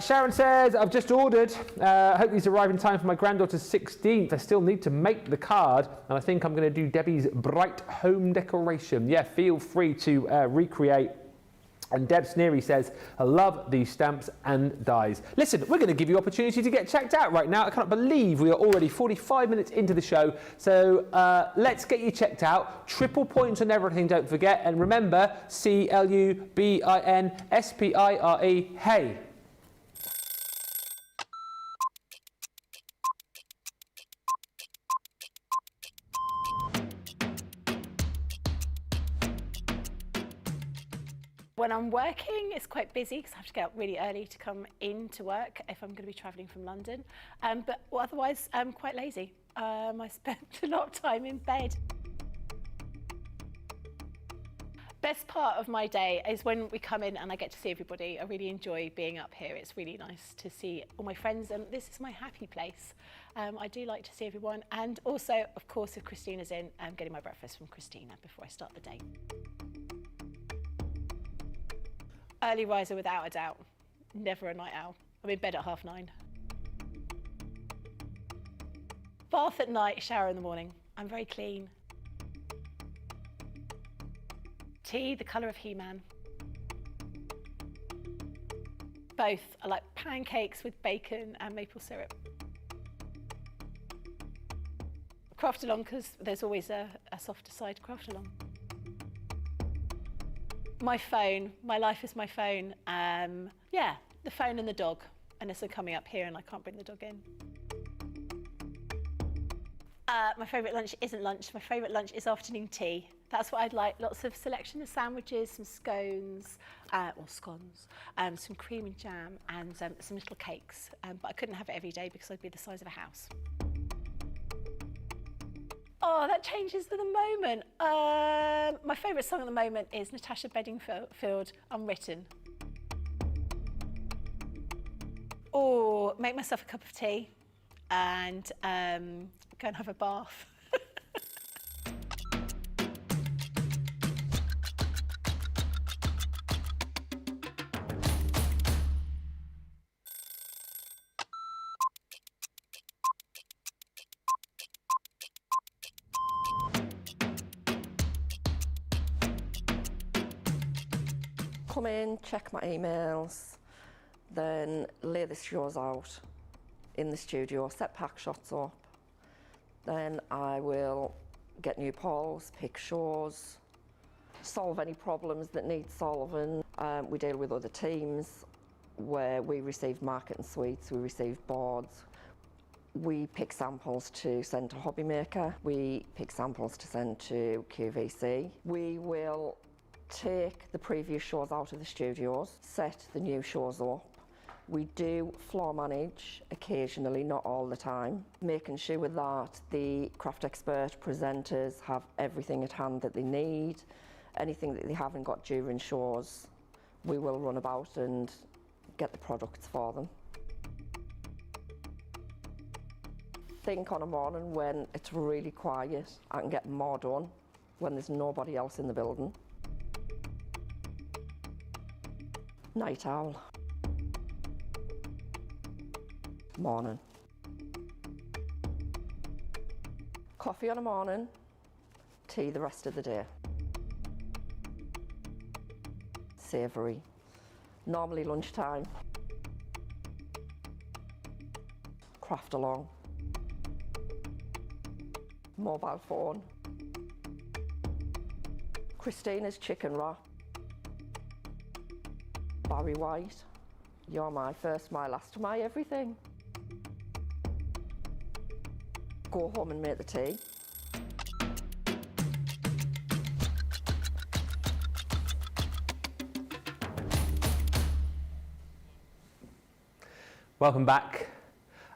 Sharon says, I've just ordered. I hope these arrive in time for my granddaughter's 16th. I still need to make the card, and I think I'm going to do Debbie's bright home decoration. Yeah, feel free to recreate. And Deb Sneary says, I love these stamps and dies. Listen, we're going to give you opportunity to get checked out right now. I cannot believe we are already 45 minutes into the show. So let's get you checked out. Triple points on everything, don't forget. And remember, CLUBINSPIRE, hey. When I'm working, it's quite busy because I have to get up really early to come into work if I'm going to be travelling from London. But otherwise, I'm quite lazy. I spend a lot of time in bed. Best part of my day is when we come in and I get to see everybody. I really enjoy being up here. It's really nice to see all my friends, and this is my happy place. I do like to see everyone, and also, of course, if Christina's in, I'm getting my breakfast from Christina before I start the day. Early riser without a doubt, never a night owl. I'm in bed at 9:30. Bath at night, shower in the morning. I'm very clean. Tea, the colour of He-Man. Both. I like pancakes with bacon and maple syrup. Craft along because there's always a softer side to craft along. My phone. My life is my phone. Yeah, the phone and the dog. Unless I'm coming up here and I can't bring the dog in. My favourite lunch isn't lunch. My favourite lunch is afternoon tea. That's what I'd like. Lots of selection of sandwiches, some scones, or scones, some cream and jam, and some little cakes. But I couldn't have it every day because I'd be the size of a house. Oh, that changes to the moment. My favourite song at the moment is Natasha Bedingfield, Unwritten. Or make myself a cup of tea and go and have a bath. Come in, check my emails, then lay the shows out in the studio, set pack shots up. Then I will get new polls, pick shows, solve any problems that need solving. We deal with other teams where we receive marketing suites, we receive boards. We pick samples to send to Hobbymaker. We pick samples to send to QVC. We will take the previous shows out of the studios, set the new shows up. We do floor manage occasionally, not all the time, making sure that the craft expert presenters have everything at hand that they need. Anything that they haven't got during shows, we will run about and get the products for them. I think on a morning when it's really quiet, I can get more done when there's nobody else in the building. Night owl. Morning. Coffee on a morning, tea the rest of the day. Savoury. Normally lunchtime. Craft along. Mobile phone. Christina's chicken wrap. Barry White. You're my first, my last, my everything. Go home and make the tea. Welcome back.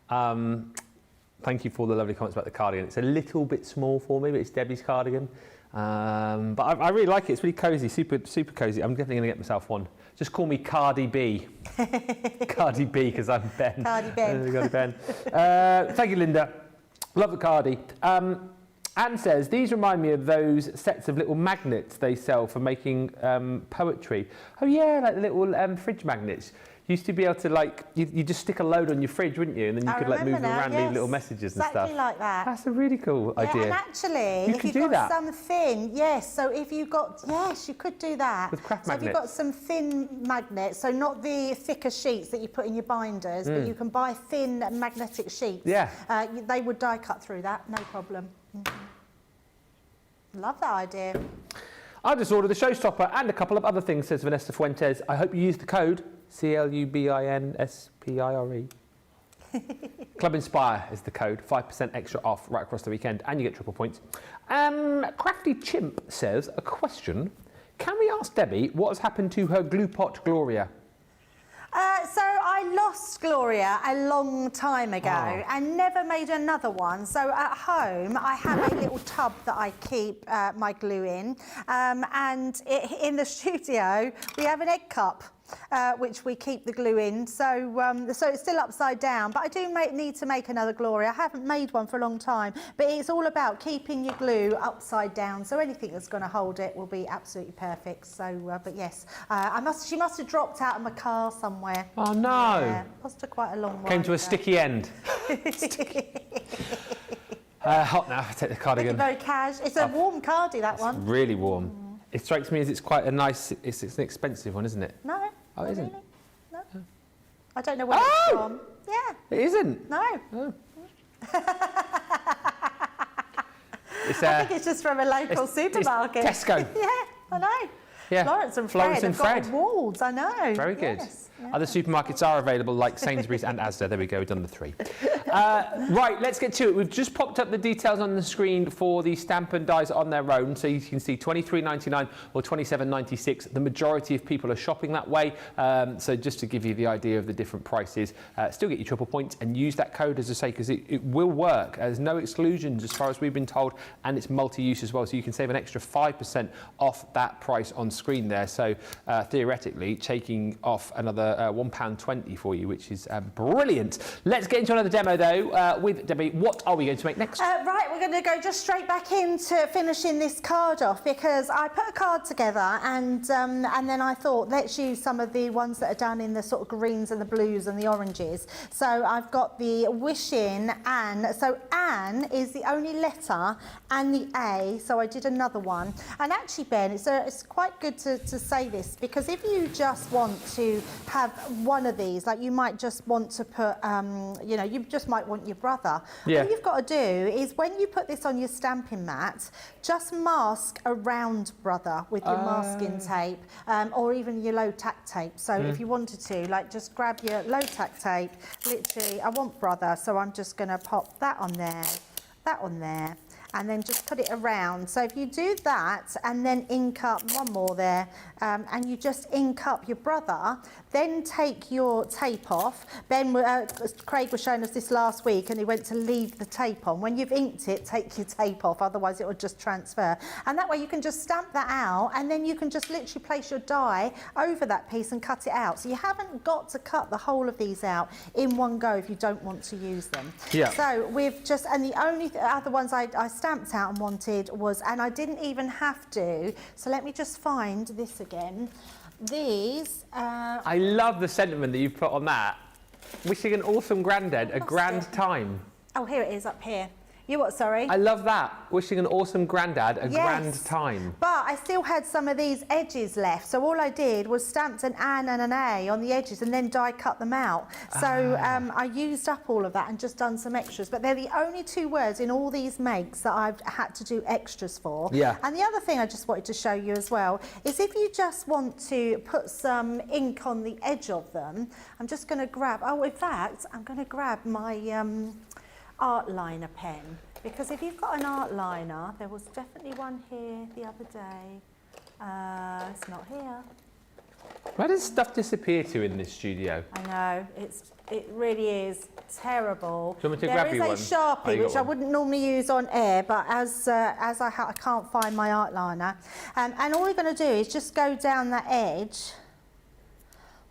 Thank you for all the lovely comments about the cardigan. It's a little bit small for me, but it's Debbie's cardigan. But I really like it. It's really cosy, super cosy. I'm definitely going to get myself one. Just call me Cardi B. Cardi B, because I'm Ben. Cardi Ben. Cardi Ben. Thank you, Linda. Love the cardi. Anne says, these remind me of those sets of little magnets they sell for making poetry. Oh yeah, like the little fridge magnets. You used to be able to, like, you just stick a load on your fridge, wouldn't you? And then you could like move them around, leave little messages and stuff. Exactly like that. That's a really cool idea. And actually, you if could you've do got that. some thin, yes, so if you've got, yes, you could do that. With craft so magnets. if you've got some thin magnets, so not the thicker sheets that you put in your binders, but you can buy thin magnetic sheets. Yeah. They would die cut through that, no problem. Love that idea. I just ordered the showstopper and a couple of other things, says Vanessa Fuentes. I hope you use the code CLUBINSPIRE. Club Inspire is the code, 5% extra off right across the weekend, and you get triple points. Crafty Chimp says, a question. Can we ask Debbie what has happened to her glue pot Gloria? So I lost Gloria a long time ago and never made another one. So at home, I have a little tub that I keep my glue in. And in the studio, we have an egg cup. Which we keep the glue in, so it's still upside down, but I do need to make another Gloria. I haven't made one for a long time, but it's all about keeping your glue upside down, so anything that's going to hold it will be absolutely perfect. So, but yes, she must have dropped out of my car somewhere. Oh no! Yeah, must have quite a long one. Came to a sticky end. Hot now. Take the cardigan. Very cash. It's a warm cardi, that one. Really warm. It strikes me as it's quite a nice. It's an expensive one, isn't it? No. Oh, it isn't. Really? No. I don't know where it's from. Yeah. It isn't. No. Oh. I think it's just from a local supermarket. It's Tesco. Yeah, I know. Yeah. Florence and Florence Fred and have got Fred. awards, I know. Very good. Yes, yeah. Other supermarkets are available, like Sainsbury's and Asda. There we go, we've done the 3. Right, let's get to it. We've just popped up the details on the screen for the stamp and dies on their own. So you can see $23.99 or $27.96. The majority of people are shopping that way. So just to give you the idea of the different prices, still get your triple points and use that code, as I say, because it will work. There's no exclusions as far as we've been told, and it's multi-use as well. So you can save an extra 5% off that price on screen there. So theoretically, taking off another £1.20 for you, which is brilliant. Let's get into another demo though with Debbie. What are we going to make next? Right, we're going to go just straight back into finishing this card off, because I put a card together and then I thought, let's use some of the ones that are done in the sort of greens and the blues and the oranges. So I've got the Wishing Anne. So Anne is the only letter and the A, so I did another one. And actually, Ben, it's quite good to say this, because if you just want to have one of these, like you might just want to put, you know, you just might want your brother. Yeah. All you've got to do is when you put this on your stamping mat, just mask around brother with your masking tape, or even your low tack tape. So if you wanted to, like, just grab your low tack tape, literally, I want brother, so I'm just going to pop that on there, that on there, and then just put it around. So if you do that and then ink up one more there, and you just ink up your brother, then take your tape off. Craig was showing us this last week and he went to leave the tape on. When you've inked it, take your tape off, otherwise it will just transfer. And that way you can just stamp that out, and then you can just literally place your die over that piece and cut it out. So you haven't got to cut the whole of these out in one go if you don't want to use them. Yeah. So we've just, and the only other ones I stamped out and wanted was, and I didn't even have to, so let me just find this again. These, I love the sentiment that you've put on that. Wishing an awesome granddad a grand time. oh, here it is up here. You what, sorry? I love that. Wishing an awesome granddad a grand time. But I still had some of these edges left, so all I did was stamped an N and an A on the edges and then die cut them out. So I used up all of that and just done some extras. But they're the only 2 words in all these makes that I've had to do extras for. Yeah. And the other thing I just wanted to show you as well is if you just want to put some ink on the edge of them, I'm just going to grab, oh, in fact, I'm going to grab my art liner pen, because if you've got an art liner, there was definitely one here the other day. It's not here. Where does stuff disappear to in this studio? I know, it really is terrible. Do you want me to grab you one? There is a Sharpie, Oh, you got which I one. wouldn't normally use on air, but as I can't find my art liner. And all you're going to do is just go down that edge,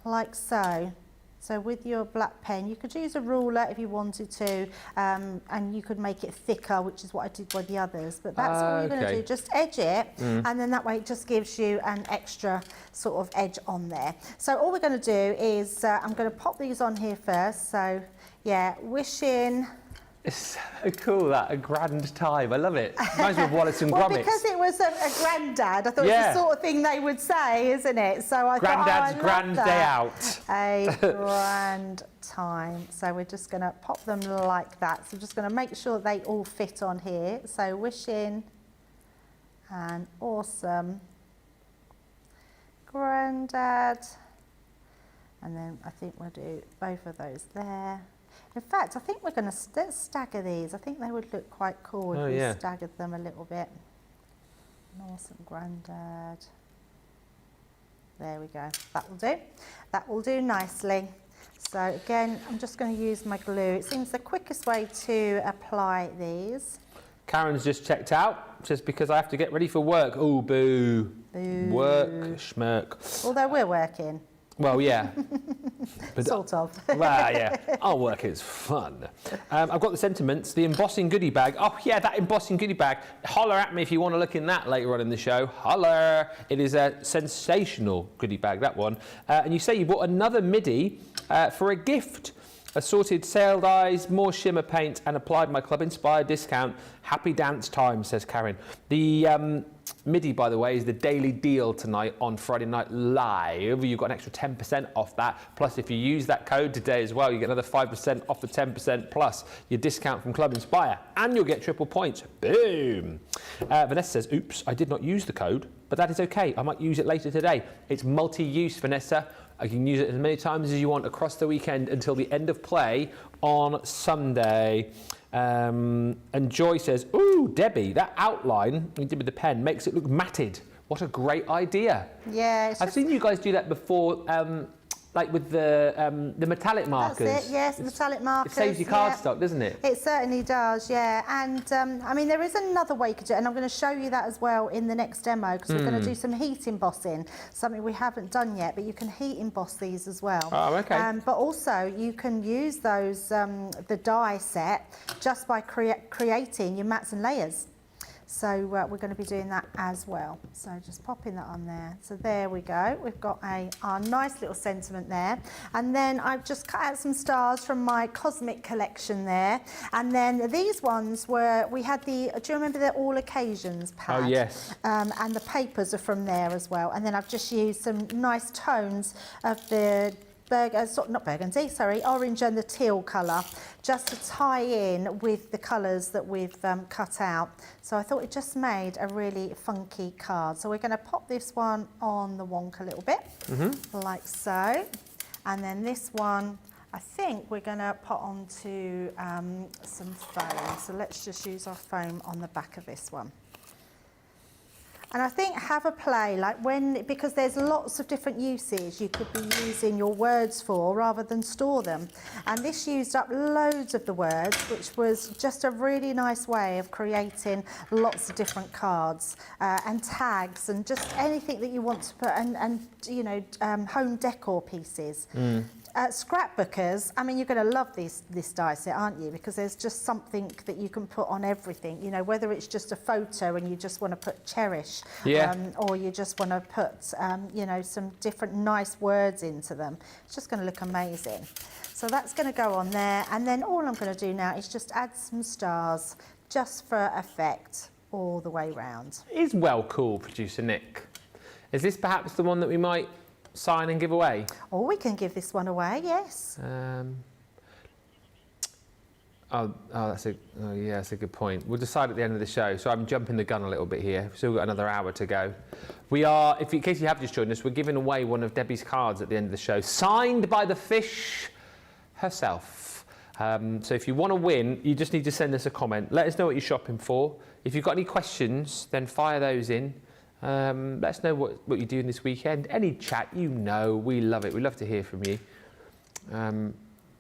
like so. So with your black pen, you could use a ruler if you wanted to, and you could make it thicker, which is what I did with the others. But that's all you're going to do, just edge it, and then that way it just gives you an extra sort of edge on there. So all we're going to do is, I'm going to pop these on here first. So yeah, Wishing. It's so cool, that, a grand time. I love it. Reminds me of Wallace and Well, Gromit. because it was a granddad, I thought it's the sort of thing they would say, isn't it? So I Granddad's thought, grand day out. A grand time. So we're just going to pop them like that. So I'm just going to make sure they all fit on here. So Wishing an awesome granddad. And then I think we'll do both of those there. In fact, I think we're going to let's stagger these. I think they would look quite cool if we staggered them a little bit. An awesome granddad. There we go. That will do. That will do nicely. So again, I'm just going to use my glue. It seems the quickest way to apply these. Karen's just checked out, just because I have to get ready for work. Oh, boo. Boo. Work, schmirk. Although we're working. Well, yeah. But, Sort of. well, yeah. Our work is fun. I've got the sentiments, the embossing goodie bag. Oh, yeah, that embossing goodie bag. Holler at me if you want to look in that later on in the show. Holler. It is a sensational goodie bag, that one. And you say you bought another MIDI for a gift. Assorted sale dyes, more shimmer paint, and applied my Club Inspired discount. Happy dance time, says Karen. The MIDI, by the way, is the daily deal tonight on Friday Night Live. You've got an extra 10% off that. Plus, if you use that code today as well, you get another 5% off the 10% plus your discount from Club Inspire. And you'll get triple points. Boom. Vanessa says, oops, I did not use the code, but that is okay. I might use it later today. It's multi-use, Vanessa. I can use it as many times as you want across the weekend until the end of play on Sunday. And Joy says, ooh, Debbie, that outline you did with the pen makes it look matted. What a great idea. Yeah. I've seen you guys do that before, like with the metallic markers. That's it, yes, metallic markers. It saves your cardstock, doesn't it? It certainly does, yeah. And I mean, there is another way you could do it, and I'm going to show you that as well in the next demo, because we're going to do some heat embossing, something we haven't done yet, but you can heat emboss these as well. Oh, okay. But also, you can use those, the die set, just by creating your mats and layers. So we're going to be doing that as well. So just popping that on there. So there we go. We've got our nice little sentiment there. And then I've just cut out some stars from my Cosmic collection there. And then these ones were, we had the, do you remember the All Occasions pad? Oh, yes. And the papers are from there as well. And then I've just used some nice tones of the orange and the teal colour, just to tie in with the colours that we've cut out. So I thought it just made a really funky card. So we're going to pop this one on the wonk a little bit, like so. And then this one, I think we're going to put onto some foam. So let's just use our foam on the back of this one. And I think have a play, like because there's lots of different uses you could be using your words for rather than store them. And this used up loads of the words, which was just a really nice way of creating lots of different cards and tags and just anything that you want to put, and you know, home decor pieces. Scrapbookers, I mean, you're going to love this die set, aren't you? Because there's just something that you can put on everything, you know, whether it's just a photo and you just want to put cherish, or you just want to put, you know, some different nice words into them. It's just going to look amazing. So that's going to go on there. And then all I'm going to do now is just add some stars just for effect all the way round. It is well cool, producer Nick. Is this perhaps the one that we might sign and give away? Or we can give this one away, yes. That's a good point. We'll decide at the end of the show. So I'm jumping the gun a little bit here. We've still got another hour to go. We are, in case you have just joined us, we're giving away one of Debbie's cards at the end of the show, signed by the fish herself. So if you want to win, you just need to send us a comment. Let us know what you're shopping for. If you've got any questions, then fire those in. Let us know what you're doing this weekend. Any chat, you know, we love it. We love to hear from you.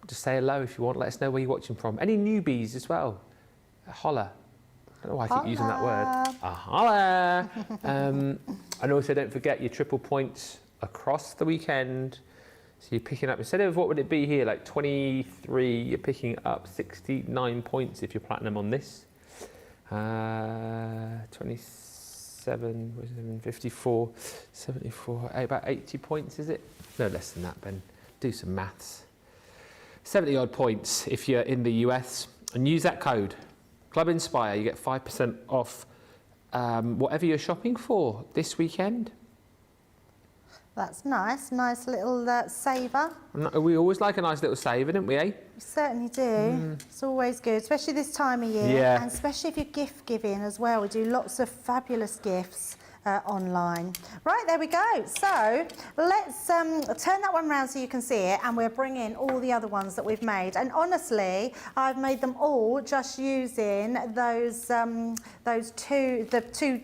Just say hello if you want. Let us know where you're watching from. Any newbies as well. Holler. I don't know why I keep using that word. A holler. And also don't forget your triple points across the weekend. So you're picking up, instead of, what would it be here, like 23, you're picking up 69 points if you're platinum on this. 27, 54, 74, about 80 points, is it? No less than that, Ben. Do some maths. 70 odd points if you're in the US, and use that code Club Inspire. You get 5% off whatever you're shopping for this weekend. That's nice, nice little saver. We always like a nice little saver, don't we, eh? We certainly do. It's always good, especially this time of year. Yeah. And especially if you're gift giving as well. We do lots of fabulous gifts online. Right, there we go. So let's turn that one around so you can see it, and we're bringing all the other ones that we've made. And honestly, I've made them all just using those two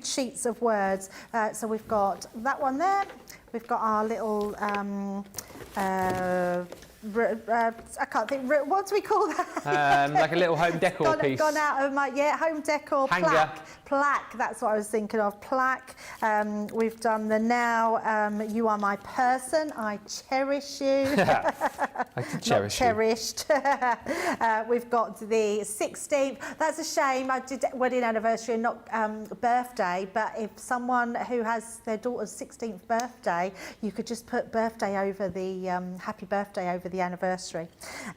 sheets of words. So we've got that one there. We've got our little, I can't think, what do we call that? Like a little home decor piece. Gone out of my, home decor Hanger. plaque, that's what I was thinking of, plaque. We've done the now, you are my person, I cherish you. I can cherish Not cherished. We've got the 16th. That's a shame. I did wedding anniversary and not birthday, but if someone who has their daughter's 16th birthday, you could just put birthday over the happy birthday over the the anniversary.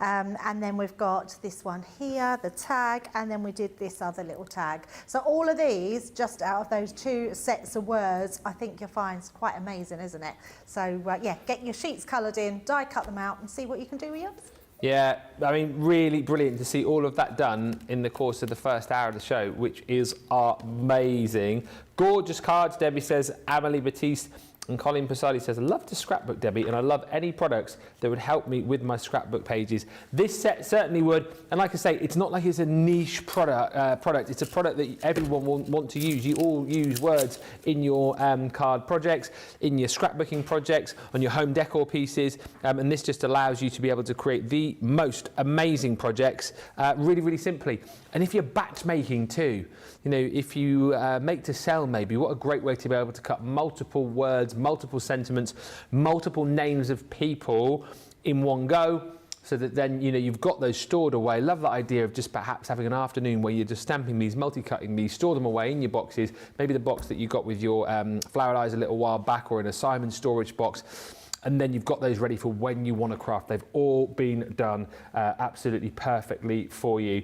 And then we've got this one here, the tag, and then we did this other little tag. So all of these, just out of those 2 sets of words, I think you'll find it's quite amazing, isn't it? So yeah, get your sheets coloured in, die cut them out and see what you can do with yours. Yeah, I mean, really brilliant to see all of that done in the course of the first hour of the show, which is amazing. Gorgeous cards, Debbie says. Amelie Batiste and Colin Pasali says, I love to scrapbook, Debbie, and I love any products that would help me with my scrapbook pages. This set certainly would, and like I say, it's not like it's a niche product. It's a product that everyone will want to use. You all use words in your card projects, in your scrapbooking projects, on your home decor pieces, and this just allows you to be able to create the most amazing projects really, really simply. And if you're batch making too, you know, if you make to sell maybe, what a great way to be able to cut multiple words, multiple sentiments, multiple names of people in one go, so that then, you know, you've got those stored away. Love that idea of just perhaps having an afternoon where you're just stamping these, multi-cutting these, store them away in your boxes, maybe the box that you got with your flowered eyes a little while back, or in a Simon storage box. And then you've got those ready for when you want to craft. They've all been done absolutely perfectly for you.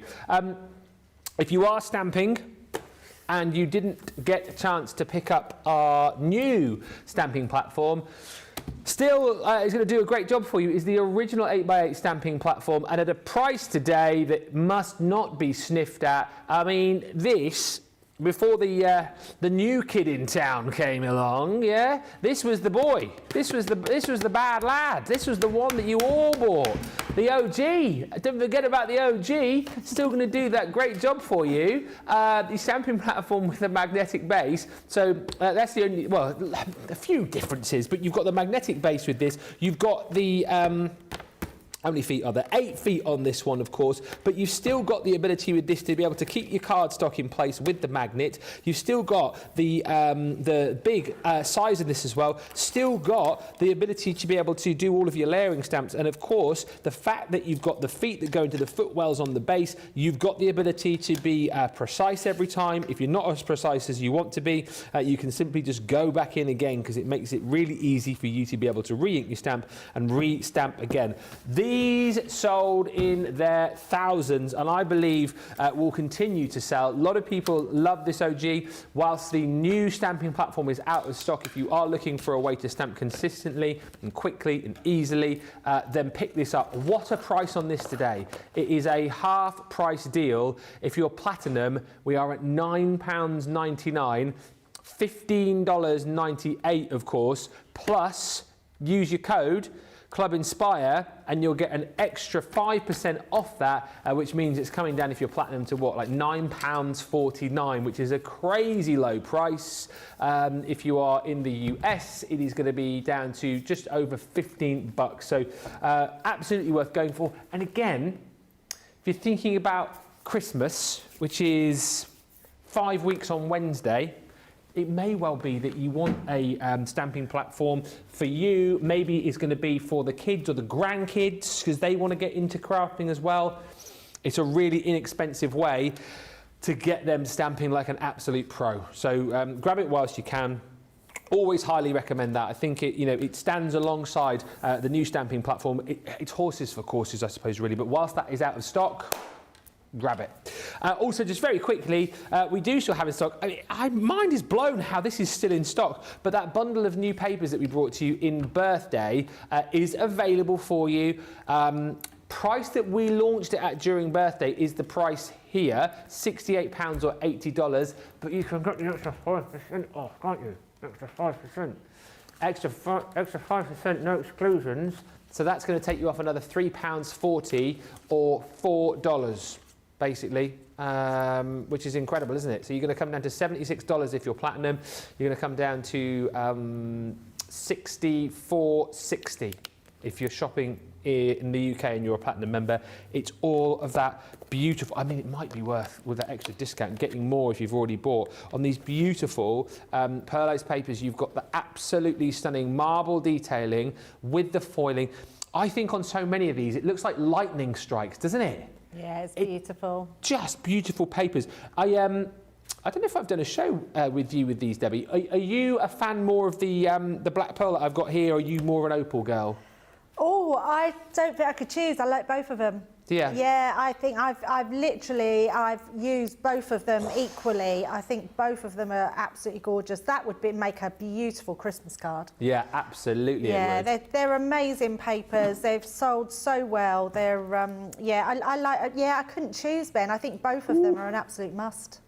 If you are stamping and you didn't get a chance to pick up our new stamping platform, still is going to do a great job for you, is the original 8x8 stamping platform, and at a price today that must not be sniffed at. I mean, this, before the new kid in town came along, yeah, this was the boy. This was the bad lad. This was the one that you all bought. The OG. Don't forget about the OG. Still going to do that great job for you. The stamping platform with the magnetic base. So that's the only, well, a few differences, but you've got the magnetic base with this. You've got the how many feet are there? 8 feet on this one, of course, but you've still got the ability with this to be able to keep your cardstock in place with the magnet. You've still got the big size of this as well. Still got the ability to be able to do all of your layering stamps, and of course, the fact that you've got the feet that go into the footwells on the base, you've got the ability to be precise every time. If you're not as precise as you want to be, you can simply just go back in again, because it makes it really easy for you to be able to re-ink your stamp and re-stamp again. These sold in their thousands, and I believe will continue to sell. A lot of people love this OG. Whilst the new stamping platform is out of stock, if you are looking for a way to stamp consistently and quickly and easily, then pick this up. What a price on this today. It is a half price deal. If you're platinum, we are at £9.99, $15.98 of course, plus use your code Club Inspire, and you'll get an extra 5% off that, which means it's coming down, if you're platinum, to what, like £9.49, which is a crazy low price. If you are in the US, it is going to be down to just over $15. So absolutely worth going for. And again, if you're thinking about Christmas, which is 5 weeks on Wednesday, it may well be that you want a stamping platform for you. Maybe it's going to be for the kids or the grandkids, because they want to get into crafting as well. It's a really inexpensive way to get them stamping like an absolute pro. So grab it whilst you can. Always highly recommend that. I think it, you know, it stands alongside the new stamping platform. It's horses for courses, I suppose, really. But whilst that is out of stock, grab it. Also, just very quickly, we do still have in stock. I mean, my mind is blown how this is still in stock, but that bundle of new papers that we brought to you in birthday is available for you. Price that we launched it at during birthday is the price here, £68 or $80, but you can get the extra 5% off, can't you? Extra 5%. Extra 5%, no exclusions. So that's going to take you off another £3.40 or $4. Basically, which is incredible, isn't it? So you're going to come down to $76 if you're platinum. You're going to come down to $64.60 if you're shopping in the UK and you're a platinum member. It's all of that beautiful. I mean, it might be worth, with that extra discount, getting more if you've already bought on these beautiful pearlized papers. You've got the absolutely stunning marble detailing with the foiling. I think on so many of these, it looks like lightning strikes, doesn't it? Yeah, it's beautiful. Just beautiful papers. I don't know if I've done a show with you with these, Debbie. Are you a fan more of the black pearl that I've got here, or are you more an opal girl? Oh, Oh, I don't think I could choose. I like both of them. Yeah. Yeah, I think I've used both of them equally. I think both of them are absolutely gorgeous. That would make a beautiful Christmas card. Yeah, absolutely. Yeah, it would. they're amazing papers. They've sold so well. They're I couldn't choose, Ben. I think both of them are an absolute must.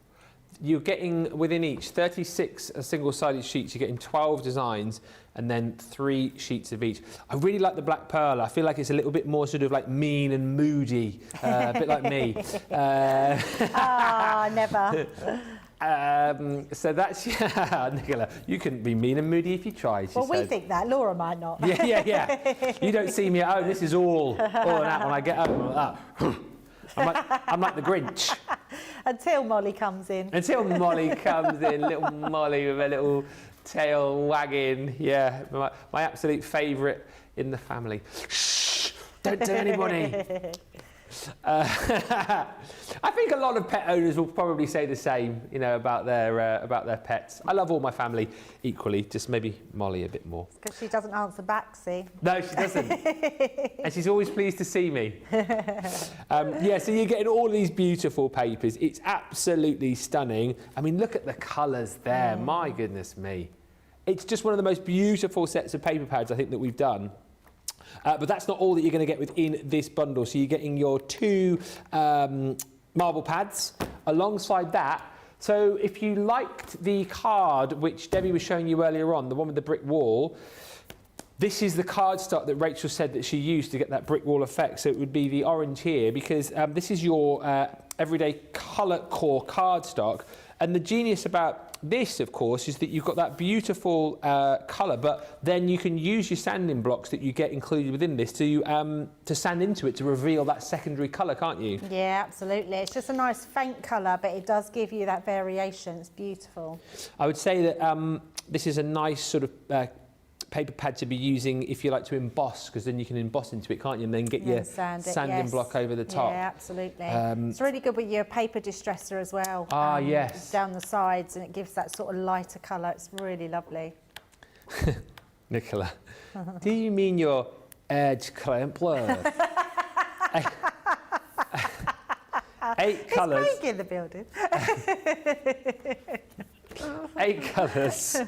You're getting within each 36 single-sided sheets. You're getting 12 designs and then 3 sheets of each. I really like the black pearl. I feel like it's a little bit more sort of like mean and moody, a bit like me. Never. So that's Nicola. You couldn't be mean and moody if you tried. Well, we think that. Laura might not. Yeah. You don't see me at home. This is all and out when I get home. I'm like that. I'm like the Grinch. Until Molly comes in. Until Molly comes in, little Molly with a little tail wagging. Yeah, my absolute favourite in the family. Shh! Don't tell anybody. I think a lot of pet owners will probably say the same, about their pets. I love all my family equally, just maybe Molly a bit more. Because she doesn't answer back, see? No, she doesn't. And she's always pleased to see me. So you're getting all these beautiful papers. It's absolutely stunning. I mean, look at the colours there. My goodness me. It's just one of the most beautiful sets of paper pads I think that we've done. But that's not all that you're going to get within this bundle. So you're getting your 2 marble pads alongside that. So if you liked the card, which Debbie was showing you earlier on, the one with the brick wall, this is the cardstock that Rachel said that she used to get that brick wall effect. So it would be the orange here, because this is your everyday colour core cardstock. And the genius about this, of course, is that you've got that beautiful colour, but then you can use your sanding blocks that you get included within this to sand into it to reveal that secondary colour, can't you? Yeah, absolutely. It's just a nice faint colour, but it does give you that variation. It's beautiful. I would say that this is a nice sort of paper pad to be using if you like to emboss, because then you can emboss into it, can't you, and then get your sanding block over the top. Yeah, absolutely. It's really good with your paper distresser as well. Yes. Down the sides, and it gives that sort of lighter colour. It's really lovely. Nicola, do you mean your edge clamp-blurred? 8 colours. It's Craig in the building. 8 colours,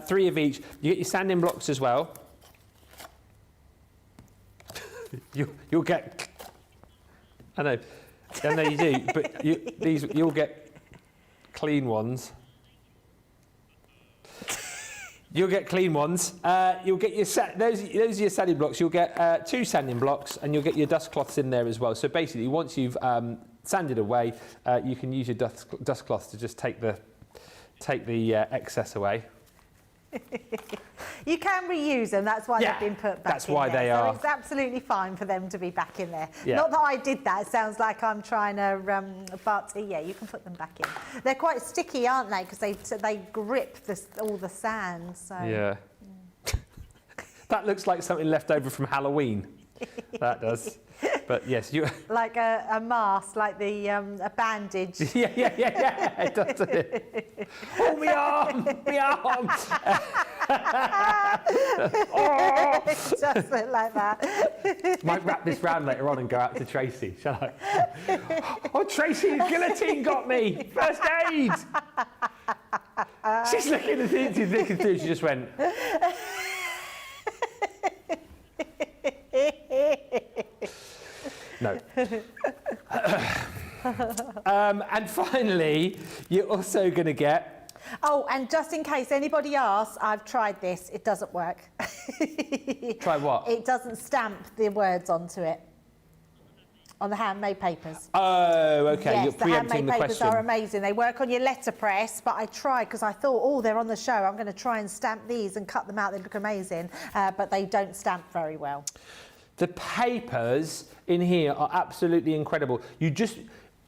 3 of each. You get your sanding blocks as well. You'll get. I know you do, but you'll get clean ones. You'll get clean ones. You'll get your those are your sanding blocks. You'll get 2 sanding blocks, and you'll get your dust cloths in there as well. So basically, once you've sanded away, you can use your dust cloths to just take the excess away. You can reuse them. That's why they've been put back. That's why they are. are. So it's absolutely fine for them to be back in there. Yeah. Not that I did that. It sounds like I'm trying to, but yeah, you can put them back in. They're quite sticky, aren't they? Because they grip all the sand. So. Yeah. That looks like something left over from Halloween. That does. But yes, you. Like a mask, like the a bandage. Yeah. It does. Doesn't it? Oh, my arm! My arm! Oh. It does look like that. Might wrap this round later on and go out to Tracy, shall I? Oh, Tracy, guillotine got me! First aid! She's looking at it, she just went. No. And finally, you're also going to get... Oh, and just in case anybody asks, I've tried this. It doesn't work. Try what? It doesn't stamp the words onto it. On the handmade papers. Oh, OK. Yes, You're preempting the handmade papers question. are amazing. They work on your letterpress, but I tried because I thought, oh, they're on the show. I'm going to try and stamp these and cut them out. They look amazing, but they don't stamp very well. The papers in here are absolutely incredible.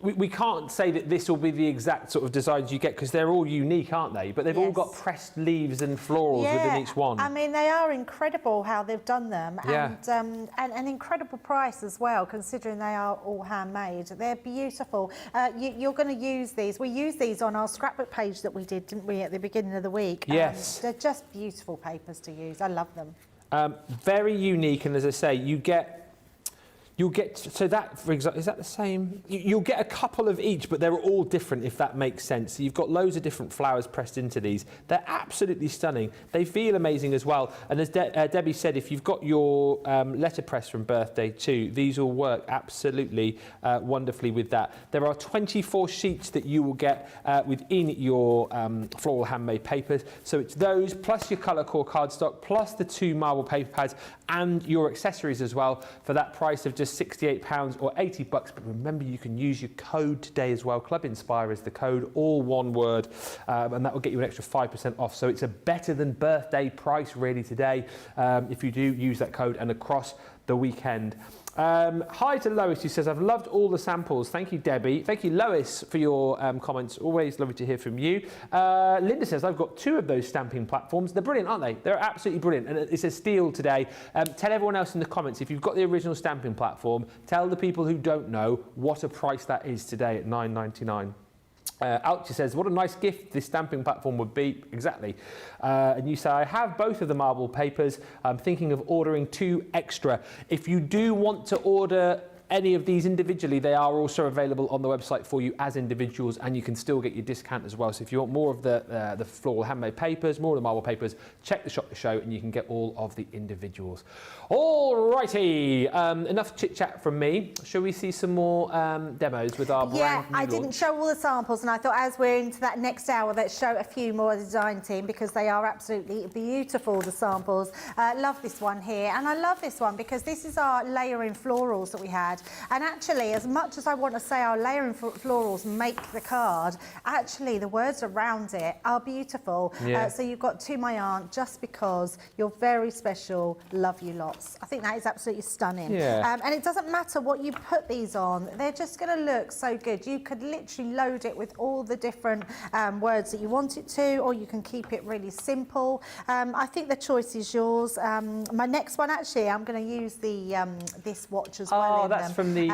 We can't say that this will be the exact sort of designs you get because they're all unique, aren't they? But they've all got pressed leaves and florals within each one. I mean, they are incredible how they've done them, and an incredible price as well, considering they are all handmade. They're beautiful. You're going to use these. We used these on our scrapbook page that we did, didn't we, at the beginning of the week? Yes. They're just beautiful papers to use. I love them. Very unique, and as I say, you'll get, so that, for example, is that the same? You'll get a couple of each, but they're all different, if that makes sense. So you've got loads of different flowers pressed into these. They're absolutely stunning. They feel amazing as well. And as Debbie said, if you've got your letterpress from birthday too, these will work absolutely wonderfully with that. There are 24 sheets that you will get within your floral handmade papers. So it's those, plus your colour core cardstock, plus the 2 marble paper pads, and your accessories as well, for that price of just £68 or $80. But remember, you can use your code today as well. Club Inspire is the code, all one word, and that will get you an extra 5% off. So it's a better than birthday price really today if you do use that code and across the weekend. Hi to Lois, who says, I've loved all the samples. Thank you, Debbie. Thank you, Lois, for your comments. Always lovely to hear from you. Linda says, I've got 2 of those stamping platforms. They're brilliant, aren't they? They're absolutely brilliant. And it's a steal today. Tell everyone else in the comments, if you've got the original stamping platform, tell the people who don't know what a price that is today at £9.99. Alchie says, what a nice gift this stamping platform would be. Exactly. And you say, I have both of the marble papers. I'm thinking of ordering 2 extra. If you do want to order any of these individually, they are also available on the website for you as individuals, and you can still get your discount as well. So if you want more of the floral handmade papers, more of the marble papers, check the shop to show, and you can get all of the individuals. All righty, enough chit chat from me. Shall we see some more demos with our brand new I didn't launch? show all the samples, and I thought as we're into that next hour, let's show a few more of the design team, because they are absolutely beautiful, the samples. Love this one here, and I love this one because this is our layering florals that we had. And actually, as much as I want to say our layering florals make the card, actually the words around it are beautiful. Yeah. So you've got To My Aunt, Just Because, You're Very Special, Love You Lots. I think that is absolutely stunning. Yeah. And it doesn't matter what you put these on, they're just going to look so good. You could literally load it with all the different words that you want it to, or you can keep it really simple. I think the choice is yours. My next one, actually, I'm going to use the this watch as well. Oh, that's from the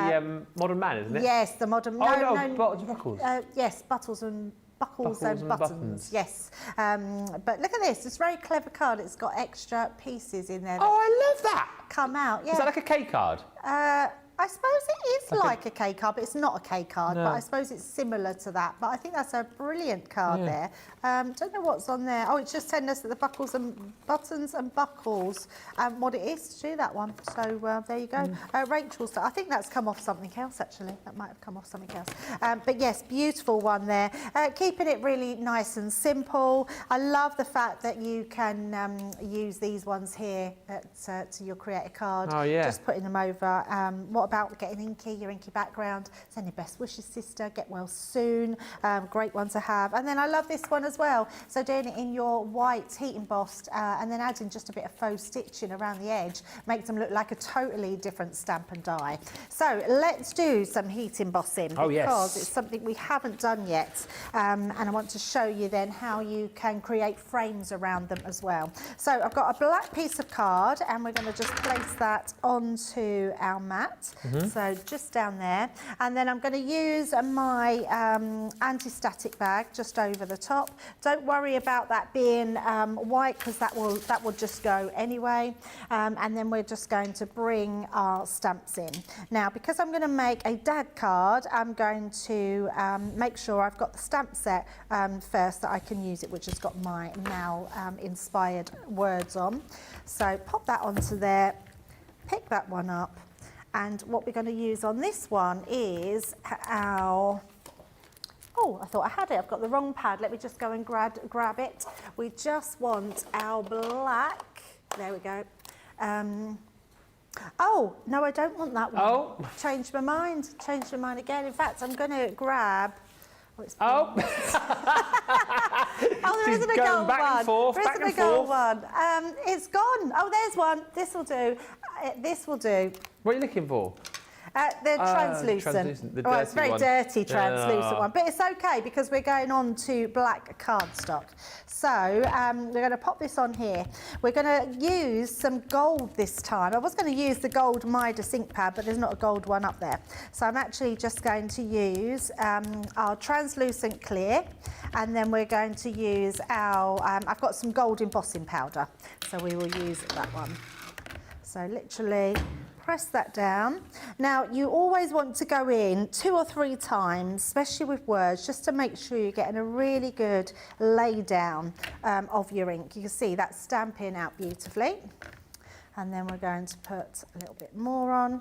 Modern Man, isn't it? Yes, the modern. Buckles. Yes, buckles and buttons. Yes, but look at this. It's a very clever card. It's got extra pieces in there. Oh, I love that. Come out. Yeah. Is that like a K card? I suppose it is like a K card, but it's not a K card. No. But I suppose it's similar to that. But I think that's a brilliant card there. Don't know what's on there. Oh, it's just telling us that the buckles and buttons and buckles and what it is to do that one. So there you go. Rachel's. I think that's come off something else actually. That might have come off something else. But yes, beautiful one there. Keeping it really nice and simple. I love the fact that you can use these ones here to your create a card. Oh yeah. Just putting them over. What about getting your inky background? Send your best wishes, sister. Get well soon. Great one to have. And then I love this one as well. So doing it in your white heat embossed and then adding just a bit of faux stitching around the edge makes them look like a totally different stamp and die. So let's do some heat embossing because it's something we haven't done yet. And I want to show you then how you can create frames around them as well. So I've got a black piece of card and we're going to just place that onto our mat. So just down there, and then I'm going to use my anti-static bag just over the top. Don't worry about that being white because that will just go anyway. And then we're just going to bring our stamps in. Now, because I'm going to make a dad card, I'm going to make sure I've got the stamp set first that I can use it, which has got my now inspired words on. So pop that onto there, pick that one up. And what we're going to use on this one is our, oh, I thought I had it. I've got the wrong pad. Let me just go and grab it. We just want our black. There we go. Oh, no, I don't want that one. Oh. Changed my mind. Changed my mind again. In fact, I'm going to grab... Oh, there isn't a gold back one. And forth, there back isn't and a gold forth. one. It's gone. Oh, there's one. This will do. This will do. What are you looking for? The translucent. translucent, the Well, it's a dirty very one. dirty translucent Ah. one, but it's okay because we're going on to black cardstock. So we're going to pop this on here. We're going to use some gold this time. I was going to use the gold Midas ink pad, but there's not a gold one up there. So I'm actually just going to use our translucent clear, and then we're going to use our, I've got some gold embossing powder, so we will use that one. So literally press that down. Now you always want to go in 2 or 3 times, especially with words, just to make sure you're getting a really good lay down of your ink. You can see that's stamping out beautifully. And then we're going to put a little bit more on.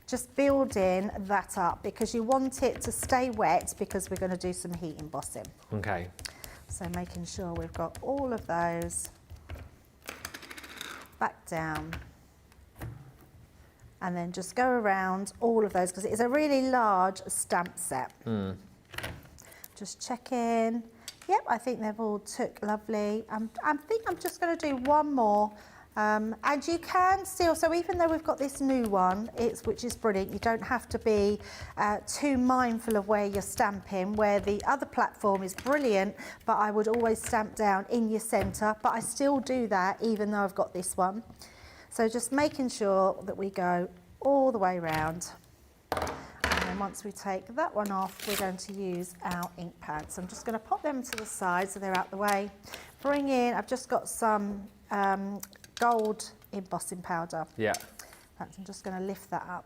Just building that up because you want it to stay wet because we're going to do some heat embossing. Okay. So making sure we've got all of those back down. And then just go around all of those because it is a really large stamp set. Just check in. Yep, I think they've all took lovely. I think I'm just going to do one more. And you can still, so even though we've got this new one, which is brilliant, you don't have to be too mindful of where you're stamping, where the other platform is brilliant, but I would always stamp down in your centre, but I still do that even though I've got this one. So just making sure that we go all the way around. And then once we take that one off, we're going to use our ink pads. So I'm just going to pop them to the side so they're out the way. Bring in, I've just got some gold embossing powder. Yeah. I'm just going to lift that up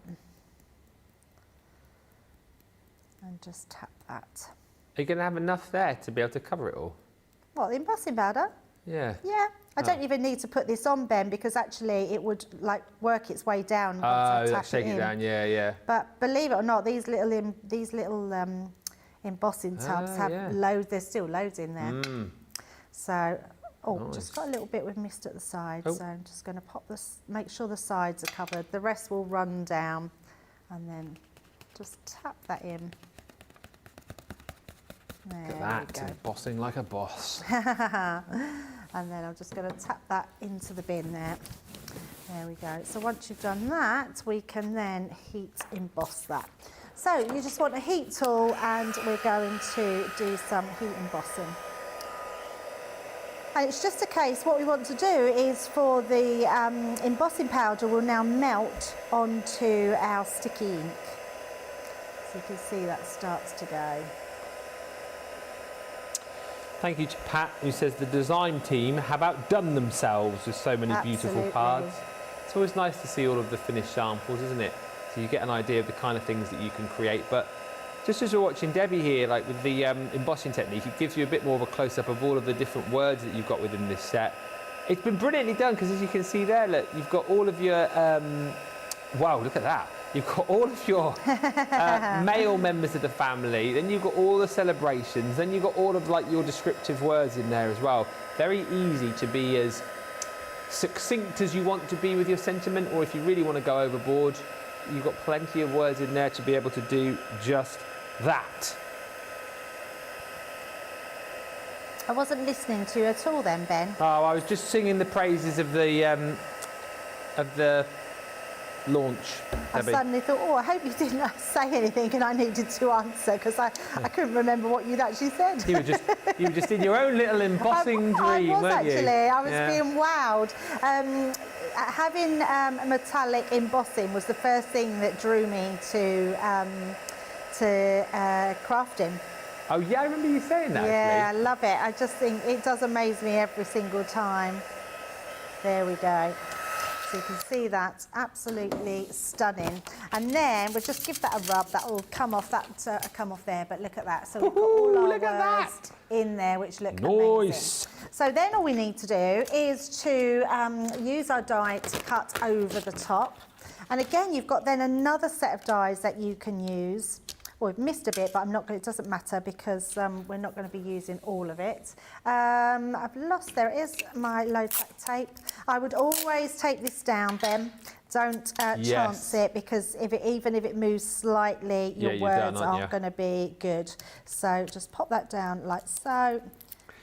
and just tap that. Are you going to have enough there to be able to cover it all? What, the embossing powder? Yeah. Yeah. I don't even need to put this on, Ben, because actually it would like work its way down once I tap shake it down, yeah, yeah. But believe it or not, these little embossing tubs have yeah. loads. There's still loads in there. So, Nice. just got a little bit we've missed at the side. Oh. So I'm just going to pop this, make sure the sides are covered. The rest will run down, and then just tap that in. There Look at we that, go. embossing like a boss. And then I'm just going to tap that into the bin there. There we go. So once you've done that, we can then heat emboss that. So you just want a heat tool, and we're going to do some heat embossing. And it's just a case, what we want to do is for the embossing powder will now melt onto our sticky ink. So you can see that starts to go. Thank you to Pat, who says the design team have outdone themselves with so many beautiful Absolutely. cards. It's always nice to see all of the finished samples, isn't it? So you get an idea of the kind of things that you can create. But just as you're watching Debbie here, like with the embossing technique, it gives you a bit more of a close-up of all of the different words that you've got within this set. It's been brilliantly done because, as you can see there, look, you've got all of your, wow, look at that. You've got all of your male members of the family, then you've got all the celebrations, then you've got all of like your descriptive words in there as well. Very easy to be as succinct as you want to be with your sentiment, or if you really want to go overboard, you've got plenty of words in there to be able to do just that. I wasn't listening to you at all then, Ben. Oh, I was just singing the praises of the launch. I Debbie. suddenly thought, oh, I hope you didn't say anything and I needed to answer, because I couldn't remember what you'd actually said. You were just in your own little embossing dream, I was weren't you? actually. I was Yeah. being wowed. Having metallic embossing was the first thing that drew me to crafting. Oh yeah, I remember you saying that. Yeah, I Actually. love it. I just think it does amaze me every single time. There we go. So you can see that, absolutely stunning. And then we'll just give that a rub. That will come off. That come off there. But look at that. So we've got all our look at words in there, which look Nice. amazing. So then all we need to do is to use our die to cut over the top. And again, you've got then another set of dies that you can use. Well, we've missed a bit, but I'm not. It doesn't matter because we're not going to be using all of it. I've lost. There is my low-tack tape. I would always take this down, Ben. Don't chance it, because even if it moves slightly, your words aren't going to be good. So just pop that down like so.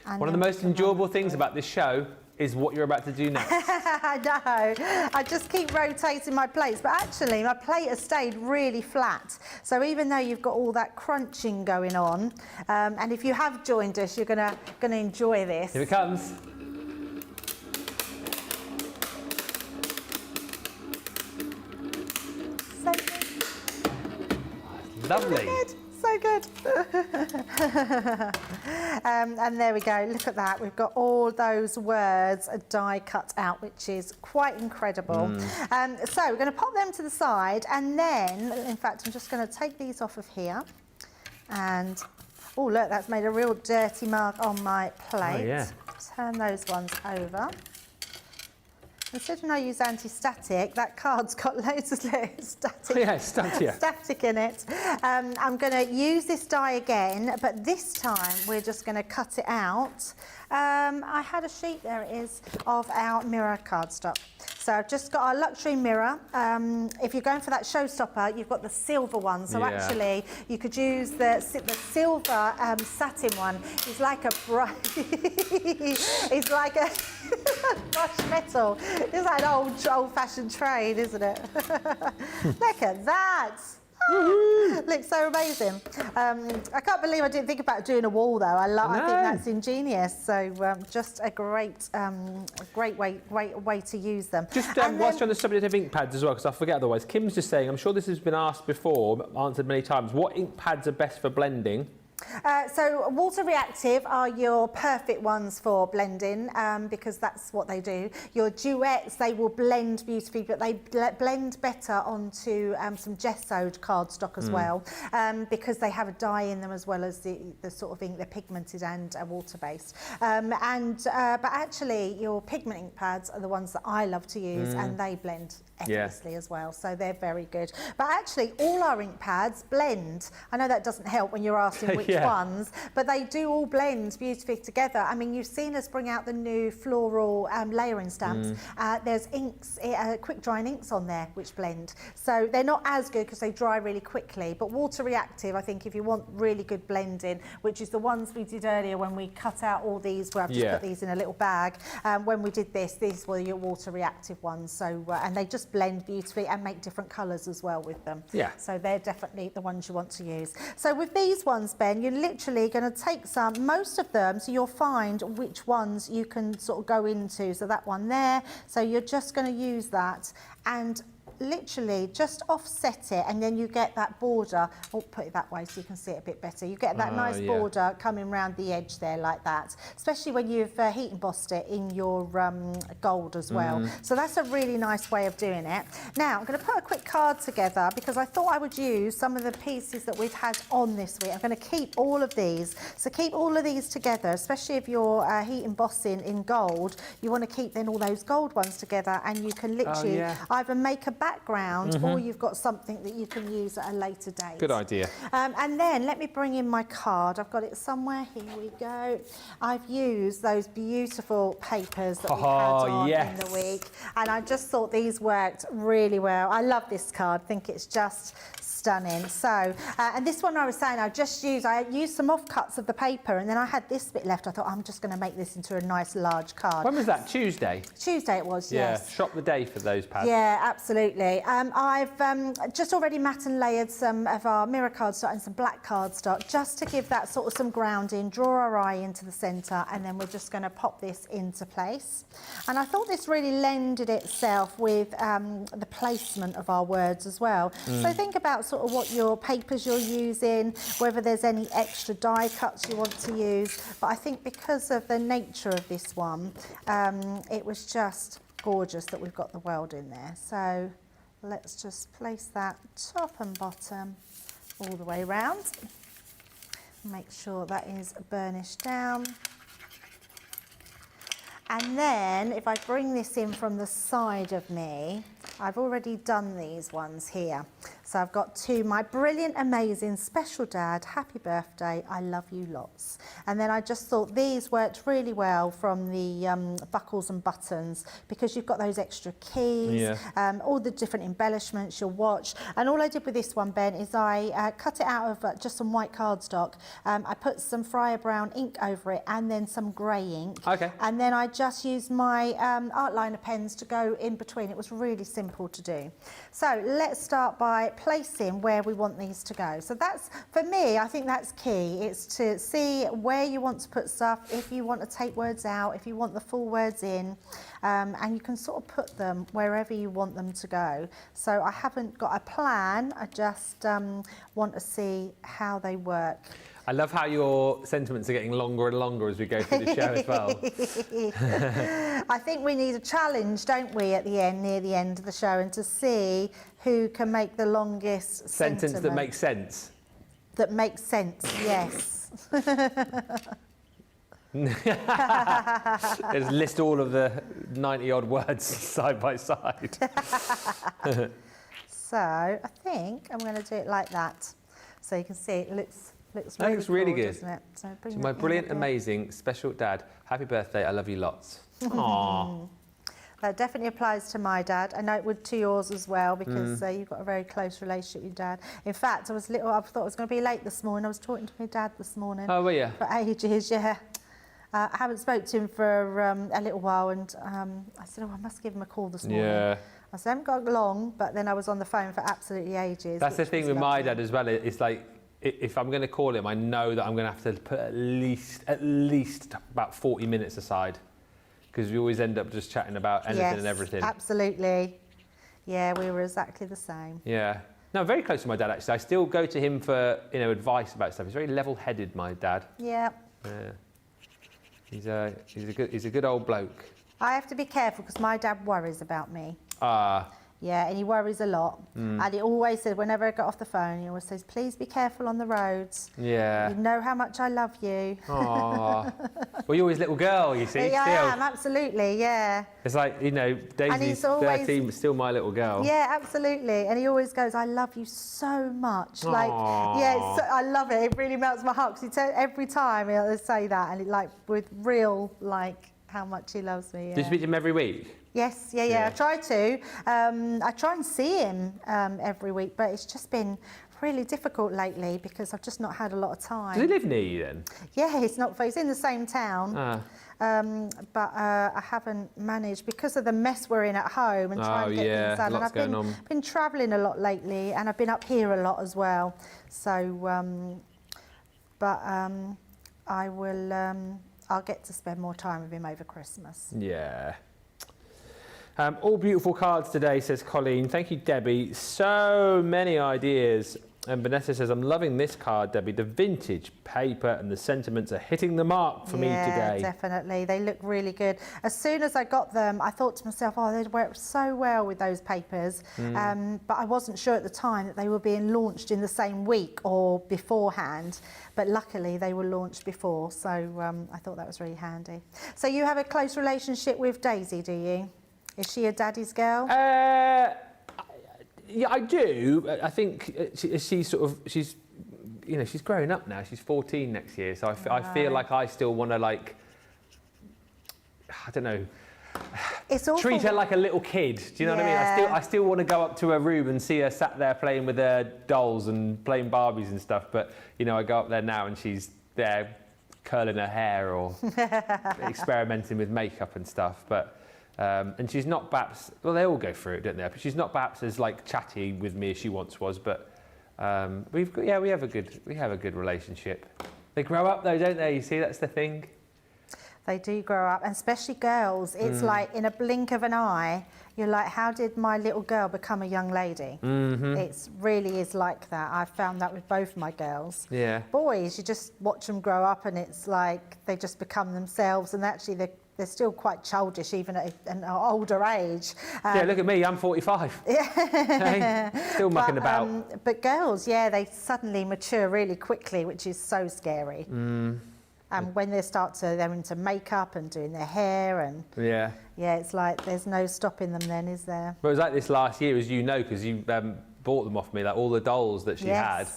And One of the most enjoyable things about this show is what you're about to do next. I know. I just keep rotating my plates, but actually my plate has stayed really flat. So even though you've got all that crunching going on, and if you have joined us, you're gonna enjoy this. Here it comes. So good. Lovely. So good. And there we go. Look at that. We've got all those words die cut out, which is quite incredible. So we're going to pop them to the side, and then, in fact, I'm just going to take these off of here. And oh, look, that's made a real dirty mark on my plate. Oh, yeah. Turn those ones over. Considering I use anti-static, that card's got loads of static, Yeah, it's stuck here. static in it. I'm going to use this die again, but this time we're just going to cut it out. I had a sheet, there it is, of our mirror cardstock. So I've just got our luxury mirror. If you're going for that showstopper, you've got the silver one. So Yeah. actually, you could use the silver satin one. It's like a brush. It's like a brushed metal. It's like an old-fashioned trade, isn't it? Look at that. Looks so amazing. I can't believe I didn't think about doing a wall though. I think that's ingenious. So just a great way to use them. Just whilst you're on the subject of ink pads as well, because I forget otherwise, Kim's just saying, I'm sure this has been asked before, but answered many times, what ink pads are best for blending? So water reactive are your perfect ones for blending because that's what they do. Your duets, they will blend beautifully, but they blend better onto some gessoed cardstock as well because they have a dye in them as well as the sort of ink. They're pigmented and water-based. But actually, your pigment ink pads are the ones that I love to use and they blend effortlessly as well, so they're very good. But actually, all our ink pads blend. I know that doesn't help when you're asking which ones, but they do all blend beautifully together. I mean, you've seen us bring out the new floral layering stamps. There's inks, quick drying inks on there which blend. So they're not as good because they dry really quickly, but water reactive, I think if you want really good blending, which is the ones we did earlier when we cut out all these, where I've just put these in a little bag. When we did this, these were your water reactive ones. So, and they just blend beautifully and make different colours as well with them. Yeah. So they're definitely the ones you want to use. So with these ones, Ben, you're literally going to take most of them, so you'll find which ones you can sort of go into. So that one there, so you're just going to use that and literally just offset it, and then you get that border. I'll put it that way so you can see it a bit better. You get that nice border coming round the edge there like that, especially when you've heat embossed it in your gold as well. So that's a really nice way of doing it. Now I'm going to put a quick card together because I thought I would use some of the pieces that we've had on this week. I'm going to keep all of these. So keep all of these together, especially if you're heat embossing in gold. You want to keep then all those gold ones together, and you can literally either make a background or you've got something that you can use at a later date. Good idea. And then let me bring in my card. I've got it somewhere. Here we go. I've used those beautiful papers that we had on in the week, and I just thought these worked really well. I love this card. I think it's just stunning. So, and this one I was saying, I used some offcuts of the paper, and then I had this bit left. I thought, I'm just going to make this into a nice large card. When was that? Tuesday? Tuesday it was, yes. Shop the day for those pads. Yeah, absolutely. I've just already matte and layered some of our mirror cardstock and some black cardstock just to give that sort of some grounding, draw our eye into the centre, and then we're just going to pop this into place. And I thought this really lended itself with the placement of our words as well. So think about sort of what your papers you're using, whether there's any extra die cuts you want to use. But I think because of the nature of this one, it was just gorgeous that we've got the weld in there. So let's just place that top and bottom all the way around. Make sure that is burnished down. And then if I bring this in from the side of me, I've already done these ones here. So I've got to my brilliant, amazing, special dad, happy birthday, I love you lots. And then I just thought these worked really well from the buckles and buttons, because you've got those extra keys, all the different embellishments, your watch. And all I did with this one, Ben, is I cut it out of just some white cardstock. I put some Fryer Brown ink over it and then some grey ink. Okay. And then I just used my art liner pens to go in between. It was really simple to do. So let's start by placing where we want these to go. So that's, for me, I think that's key. It's to see where you want to put stuff, if you want to take words out, if you want the full words in, and you can sort of put them wherever you want them to go. So I haven't got a plan, I just want to see how they work. I love how your sentiments are getting longer and longer as we go through the show as well. I think we need a challenge, don't we, at the end, near the end of the show, and to see who can make the longest Sentence that makes sense. That makes sense, yes. Just list all of the 90 odd words side by side. So I think I'm going to do it like that, so you can see it looks That looks really cool, good. doesn't it? So bring To that my in a brilliant, bit. amazing, special dad, happy birthday, I love you lots. Aww. That definitely applies to my dad. I know it would to yours as well, because you've got a very close relationship with your dad. In fact, I thought I was going to be late this morning. I was talking to my dad this morning. Oh, were you? For ages, yeah. I haven't spoke to him for a little while, and I said, oh, I must give him a call this morning. Yeah. I said, I haven't got long, but then I was on the phone for absolutely ages. That's the which thing was with my lovely. dad as well. It's like, if I'm going to call him, I know that I'm going to have to put at least about 40 minutes aside, because we always end up just chatting about anything and everything. Absolutely. Yeah, we were exactly the same. Yeah. No, I'm very close to my dad, actually. I still go to him for, advice about stuff. He's very level-headed, my dad. Yeah. Yeah. He's a good old bloke. I have to be careful because my dad worries about me. Ah. Yeah, and he worries a lot. And he always said, whenever I got off the phone, he always says, please be careful on the roads. Yeah. You know how much I love you. Aww. Well, you're his little girl, you see. Yeah, still. I am, absolutely, yeah. It's like, Daisy's always- 13, but still my little girl. Yeah, absolutely. And he always goes, I love you so much. Aww. Like, yeah, I love it. It really melts my heart, because every time he'll say that, and with real, how much he loves me. Yeah. Do you speak to him every week? Yes, yeah. Yeah. I try to. I try and see him every week, but it's just been really difficult lately because I've just not had a lot of time. Does he live near you then? Yeah, he's in the same town. But I haven't managed because of the mess we're in at home and trying to get things done. Lots And going on. I've been travelling a lot lately, and I've been up here a lot as well. So, I will. I'll get to spend more time with him over Christmas. Yeah. All beautiful cards today, says Colleen. Thank you, Debbie. So many ideas. And Vanessa says, I'm loving this card, Debbie. The vintage paper and the sentiments are hitting the mark for me today. Yeah, definitely. They look really good. As soon as I got them, I thought to myself, oh, they'd work so well with those papers. But I wasn't sure at the time that they were being launched in the same week or beforehand. But luckily, they were launched before. So I thought that was really handy. So you have a close relationship with Daisy, do you? Is she a daddy's girl? Yeah, I do. I think she's growing up now. She's 14 next year. So I feel like I still want to, I don't know, It's awful. treat her like a little kid. Do you know what I mean? I still want to go up to her room and see her sat there playing with her dolls and playing Barbies and stuff. But, I go up there now and she's there curling her hair or experimenting with makeup and stuff. But and she's not perhaps, well, they all go through it, don't they? But she's not perhaps as chatty with me as she once was. But we have a good relationship. They grow up though, don't they? You see, that's the thing. They do grow up, and especially girls. It's like in a blink of an eye, you're like, how did my little girl become a young lady? It really is like that. I've found that with both my girls. Yeah. Boys, you just watch them grow up, and it's like they just become themselves, and actually they're still quite childish, even at an older age. Yeah, look at me, I'm 45. Hey, still mucking about. But girls, they suddenly mature really quickly, which is so scary. And when they're into makeup and doing their hair, and it's like there's no stopping them then, is there? But it was like this last year, as you know, because you bought them off me, like all the dolls that she had.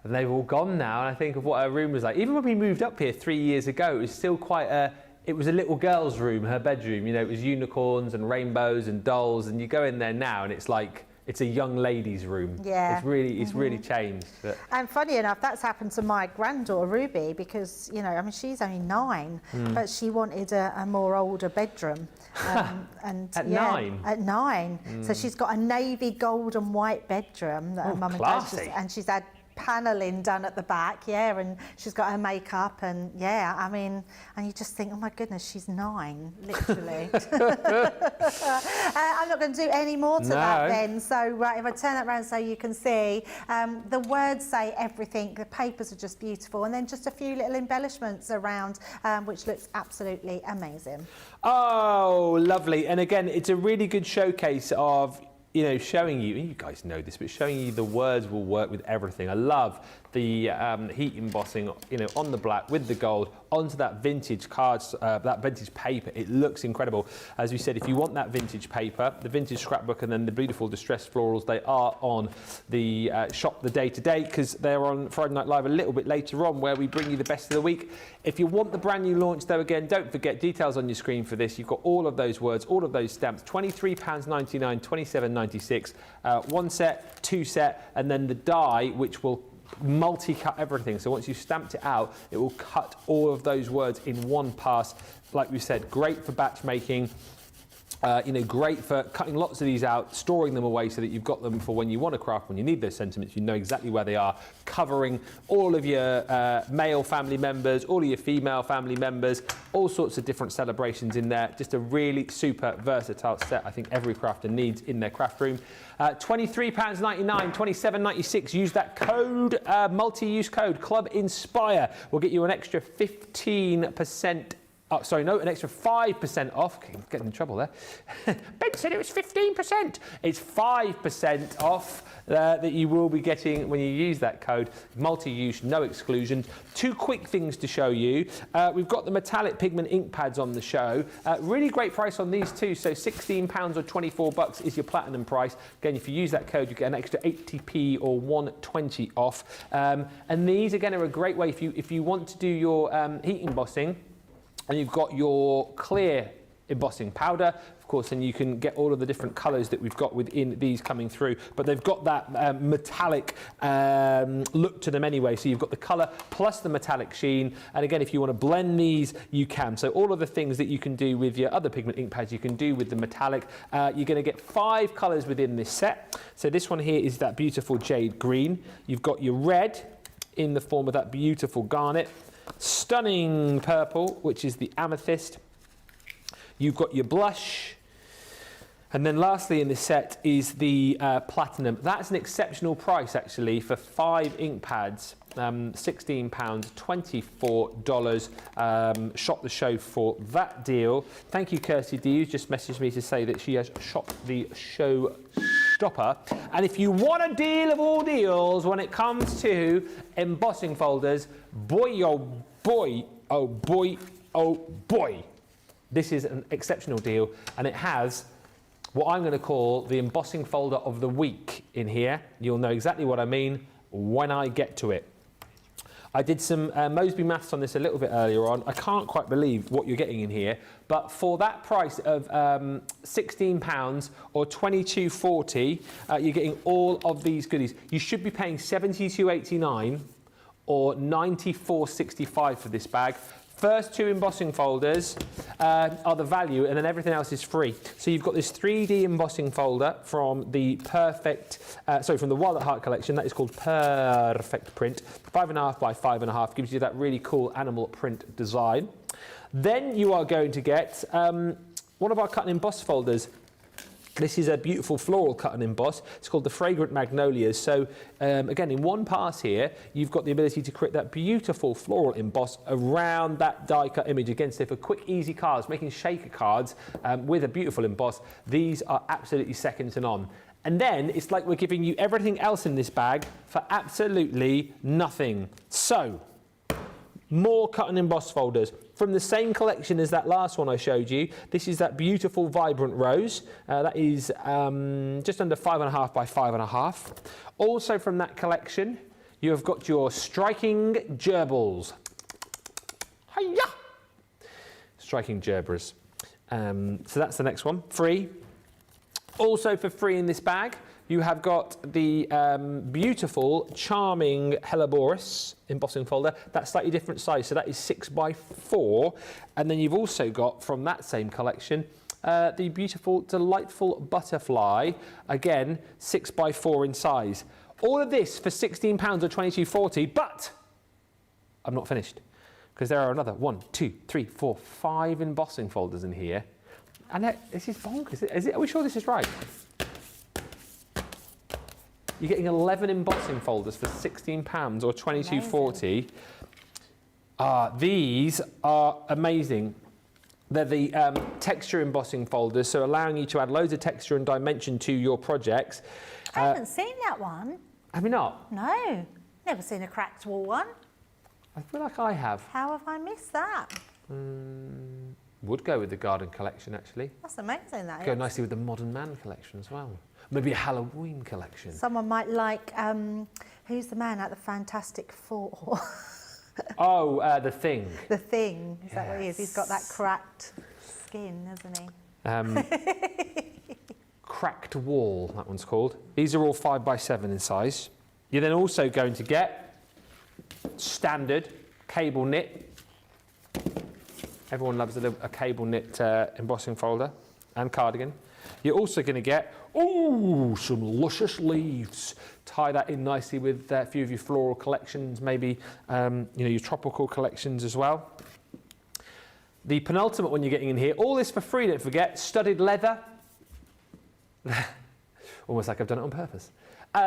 And they've all gone now, and I think of what her room was like. Even when we moved up here 3 years ago, it was still it was a little girl's room, her bedroom. You know, it was unicorns and rainbows and dolls, and you go in there now and it's like, it's a young lady's room. Yeah. It's really changed. But... And funny enough, that's happened to my granddaughter Ruby, because, you know, I mean, she's only 9, but she wanted a more older bedroom. And At 9? At 9. So she's got a navy gold and white bedroom that her mum and dad, and she's had paneling done at the back, and she's got her makeup, and I mean, and you just think, oh my goodness, she's 9, literally. I'm not going to do any more to that then. So if I turn that around so you can see, the words say everything, the papers are just beautiful, and then just a few little embellishments around, which looks absolutely amazing. Oh, lovely. And again, it's a really good showcase of, you know, showing you, and you guys know this, but showing you the words will work with everything. I love the heat embossing, you know, on the black with the gold onto that vintage cards, that vintage paper. It looks incredible. As we said, if you want that vintage paper, the vintage scrapbook, and then the beautiful distressed florals, they are on the shop the day to day, because they're on Friday Night Live a little bit later on, where we bring you the best of the week. If you want the brand new launch, though, again, don't forget, details on your screen for this. You've got all of those words, all of those stamps, £23.99, £27.96, 1 set, 2 set, and then the die, which will multi-cut everything. So once you've stamped it out, it will cut all of those words in one pass. Like we said, great for batch making. You know, great for cutting lots of these out, storing them away so that you've got them for when you want to craft, when you need those sentiments, you know exactly where they are, covering all of your male family members, all of your female family members, all sorts of different celebrations in there. Just a really super versatile set I think every crafter needs in their craft room. £23.99, £27.96. Use that code, multi-use code, Club Inspire. We'll get you an extra 15%. Oh, sorry, no, an extra 5% off. Okay, I'm getting in trouble there. Ben said it was 15%. It's 5% off that you will be getting when you use that code. Multi-use, no exclusions. 2 quick things to show you. We've got the metallic pigment ink pads on the show. Really great price on these too. So £16 or $24 is your platinum price. Again, if you use that code, you get an extra 80p or 120 off. And these again are a great way if you want to do your heat embossing, and you've got your clear embossing powder, of course, and you can get all of the different colours that we've got within these coming through. But they've got that metallic look to them anyway. So you've got the colour plus the metallic sheen. And again, if you want to blend these, you can. So all of the things that you can do with your other pigment ink pads, you can do with the metallic. You're going to get 5 colours within this set. So this one here is that beautiful jade green. You've got your red in the form of that beautiful garnet. Stunning purple, which is the amethyst. You've got your blush. And then lastly in this set is the platinum. That's an exceptional price actually for 5 ink pads. £16, $24. Shop the show for that deal. Thank you, Kirsty D, who's just messaged me to say that she has shopped the show stopper. And if you want a deal of all deals when it comes to embossing folders, boy, oh boy, oh boy, oh boy, this is an exceptional deal, and it has what I'm going to call the embossing folder of the week in here. You'll know exactly what I mean when I get to it. I did some Moseby maths on this a little bit earlier on. I can't quite believe what you're getting in here, but for that price of £16 or $22.40, you're getting all of these goodies. You should be paying $72.89 or $94.65 for this bag. First 2 embossing folders are the value, and then everything else is free. So you've got this 3D embossing folder from the from the Wild at Heart collection. That is called Perfect Print. 5.5 by 5.5 gives you that really cool animal print design. Then you are going to get one of our cut and emboss folders. This is a beautiful floral cut and emboss. It's called the Fragrant Magnolias. So again, in one pass here, you've got the ability to create that beautiful floral emboss around that die cut image. Again, so for quick, easy cards, making shaker cards with a beautiful emboss, these are absolutely second to none. And then it's like we're giving you everything else in this bag for absolutely nothing. So more cut and emboss folders from the same collection as that last one I showed you. This is that beautiful vibrant rose. That is just under 5.5 by 5.5. Also from that collection, you have got your striking gerbils. Hiya! Striking gerbers. So that's the next one, free. Also for free in this bag, you have got the beautiful, charming Helleborus embossing folder. That's slightly different size, so that is 6 by 4. And then you've also got, from that same collection, the beautiful, delightful butterfly. Again, 6 by 4 in size. All of this for £16 or £22.40, but I'm not finished, because there are another 1, 2, 3, 4, 5 embossing folders in here. And this is bonkers. Are we sure this is right? You're getting 11 embossing folders for £16 or £22.40. These are amazing. They're the texture embossing folders, so allowing you to add loads of texture and dimension to your projects. I haven't seen that one. Have you not? No, never seen a cracked wall one. I feel like I have. How have I missed that? Would go with the garden collection, actually. That's amazing, that Go is. nicely with the modern man collection as well. Maybe a Halloween collection. Someone might like, who's the man at the Fantastic Four? Oh, The Thing. The Thing, is that what he is? He's got that cracked skin, hasn't he? Cracked wall, that one's called. These are all 5 by 7 in size. You're then also going to get standard cable knit. Everyone loves a cable knit embossing folder and cardigan. You're also going to get, some luscious leaves. Tie that in nicely with a few of your floral collections, maybe your tropical collections as well. The penultimate one you're getting in here, all this for free, don't forget, studded leather. Almost like I've done it on purpose.